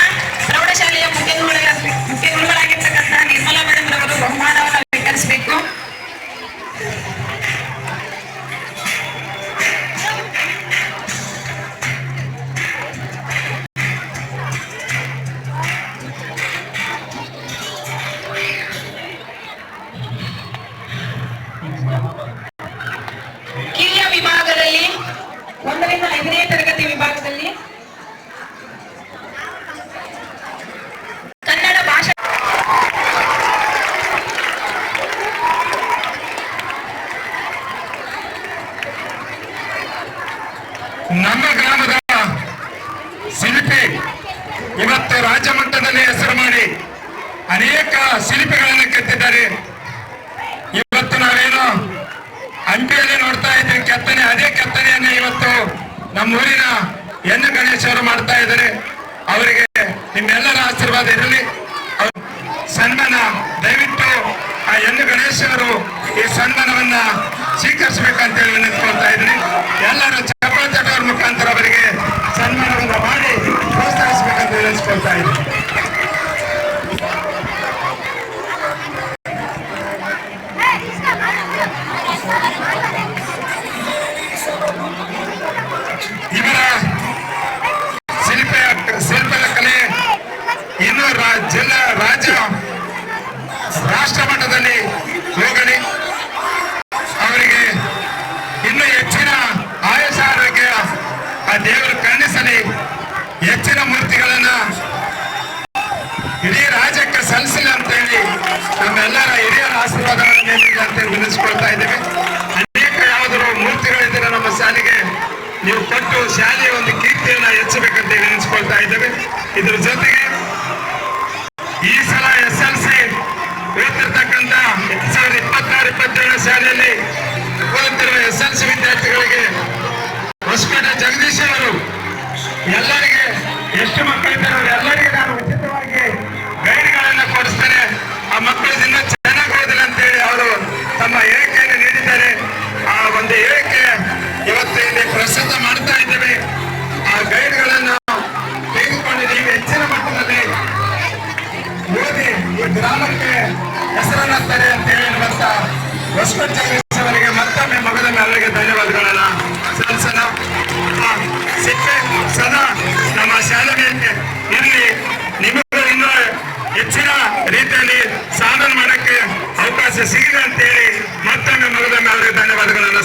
[SPEAKER 7] ಪ್ರೌಢಶಾಲೆಯ ಮುಖ್ಯ ಗುರುಗಳಾಗಿರ್ತಕ್ಕಂಥ ನಿರ್ಮಲಾ ಮೇಡಮ್ ರವರು ಬಹುಮಾನವನ್ನು ವಿತರಿಸಬೇಕು. ಕಿರಿಯ ವಿಭಾಗದಲ್ಲಿ 1ರಿಂದ 5ನೇ ತರಗತಿ ವಿಭಾಗದಲ್ಲಿ ಕನ್ನಡ ಭಾಷಾ
[SPEAKER 1] ನಮ್ಮ ಗ್ರಾಮದ ಶಿಲ್ಪಿ ಇವತ್ತು ರಾಜ್ಯ ಮಟ್ಟದಲ್ಲಿ ಹೆಸರು ಮಾಡಿ ಅನೇಕ ಶಿಲ್ಪಿಗಳನ್ನು ಕೆತ್ತಿದ್ದಾರೆ. ಇವತ್ತು ನಾವೇನು ಹಂಪಿಯಲ್ಲಿ ನೋಡ್ತಾ ಇದ್ದೀವಿ ಕೆತ್ತನೆ, ಅದೇ ಕೆತ್ತನೆಯನ್ನ ಇವತ್ತು ನಮ್ಮೂರಿನ ಎನ್ ಗಣೇಶ್ ಅವರು ಮಾಡ್ತಾ ಇದ್ದಾರೆ. ಅವರಿಗೆ ನಿಮ್ಮೆಲ್ಲರ ಆಶೀರ್ವಾದ ಇರಲಿ. ಸನ್ಮಾನ ದಯವಿಟ್ಟು ಆ ಎನ್ ಗಣೇಶ್ ಅವರು ಈ ಸನ್ಮಾನವನ್ನ ಸ್ವೀಕರಿಸಬೇಕಂತ ಹೇಳಿ ವಿನಂತಿಸ್ಕೊಳ್ತಾ ಇದ್ದೀನಿ. ಎಲ್ಲರೂ ಚಪ್ಪಾಳೆ ತಟ್ಟುವ ಮುಖಾಂತರ ಅವರಿಗೆ ಸನ್ಮಾನವನ್ನ ಮಾಡಿ ಪ್ರೋತ್ಸಾಹಿಸಬೇಕಂತ ವಿನಂತಿಸ್ಕೊಳ್ತಾ ಇದ್ದೀನಿ. ಇವರ ಶಿಲ್ಪದ ಕಲೆ ಇನ್ನು ಜಿಲ್ಲಾ ರಾಜ್ಯ ರಾಷ್ಟ್ರ ಮಟ್ಟದಲ್ಲಿ ಹೋಗಲಿ. ಅವರಿಗೆ ಇನ್ನೂ ಹೆಚ್ಚಿನ ಆಯುಷ ಆರೋಗ್ಯ ಆ ದೇವರು ಕರುಣಿಸಲಿ. ಹೆಚ್ಚಿನ ಮೂರ್ತಿಗಳನ್ನ ಇಡೀ ರಾಜ್ಯಕ್ಕೆ ಸಲ್ಲಿಸಲಿ ಅಂತ ಹೇಳಿ ನಮ್ಮೆಲ್ಲರ ಹಿರಿಯರ ಆಶೀರ್ವಾದವನ್ನು ನೀಡಲಿ ಅಂತ ವಿನಿಸ್ಕೊಳ್ತಾ ಇದ್ದೇವೆ. ಅನೇಕ ಯಾವುದಾದ್ರು ಮೂರ್ತಿಗಳಿದ್ದರೆ ನಮ್ಮ ಶಾಲೆಗೆ ನೀವು ಕೊಟ್ಟು ಶಾಲೆಯ ಒಂದು ಕೀರ್ತಿಯನ್ನ ಹೆಚ್ಚಬೇಕಂತ ವಿನಿಸ್ಕೊಳ್ತಾ ಇದ್ದೇವೆ. ಇದ್ರ ಜೊತೆಗೆ ಈ ಸಲ SLC ಓದ್ತಿರ್ತಕ್ಕಂಥ 2026-27 ಶಾಲೆಯಲ್ಲಿ ಓದುತ್ತಿರುವ SLC ವಿದ್ಯಾರ್ಥಿಗಳಿಗೆ ಹೊಸಪೇಟೆ ಜಗದೀಶ್ ಅವರು ಎಲ್ಲರಿಗೆ ಎಷ್ಟು ಮಕ್ಕಳಿದ್ದಾರೆ ಎಲ್ಲರಿಗೆ ನಾನು ಉಚಿತವಾಗಿ ಗೈಡ್ಗಳನ್ನ ಕೊಡಿಸ್ತೇನೆ, ಆ ಮಕ್ಕಳು ಇನ್ನೂ ಚೆನ್ನಾಗಿ ಓದಿಲ್ಲ ಅಂತ ಹೇಳಿ ಅವರು ತಮ್ಮ ಹೇಳಿಕೆಯನ್ನು ನೀಡಿದ್ದಾರೆ. ಆ ಒಂದು ಹೇಳಿಕೆ ಇವತ್ತು ಇಲ್ಲಿ ಪ್ರಸ್ತುತ ಮಾಡ್ತಾ ಇದ್ದೇವೆ. ಆ ಗೈಡ್ಗಳನ್ನು ತೆಗೆದುಕೊಂಡಿದ್ದೀವಿ. ಹೆಚ್ಚಿನ ಮಟ್ಟದಲ್ಲಿ ಓದಿ ಈ ಗ್ರಾಮಕ್ಕೆ ಹೆಸರನ್ನುತ್ತಾರೆ ಅಂತ ಹೇಳಿರುವಂತ ಹೊಸಪೇಟೆ ಜಗದೀಶ್ ಅವರಿಗೆ ಮತ್ತೊಮ್ಮೆ ಮಗದೊಮ್ಮೆ ಅವರಿಗೆ ಧನ್ಯವಾದಗಳನ್ನ ಸಲ್ಲಿಸೋಣ. ಸಿಪ್ಪೆ ಸದಾ ನಮ್ಮ ಶಾಲೆಗೆ ಇರಲಿ. ನಿಮಗೂ ಇನ್ನೂ ಹೆಚ್ಚಿನ ರೀತಿಯಲ್ಲಿ ಸಾಧನೆ ಮಾಡಕ್ಕೆ ಅವಕಾಶ ಸಿಗಿದೆ ಅಂತ ಹೇಳಿ ಮತ್ತೊಮ್ಮೆ ಮಗದೊಮ್ಮೆ ಅವರಿಗೆ ಧನ್ಯವಾದಗಳನ್ನ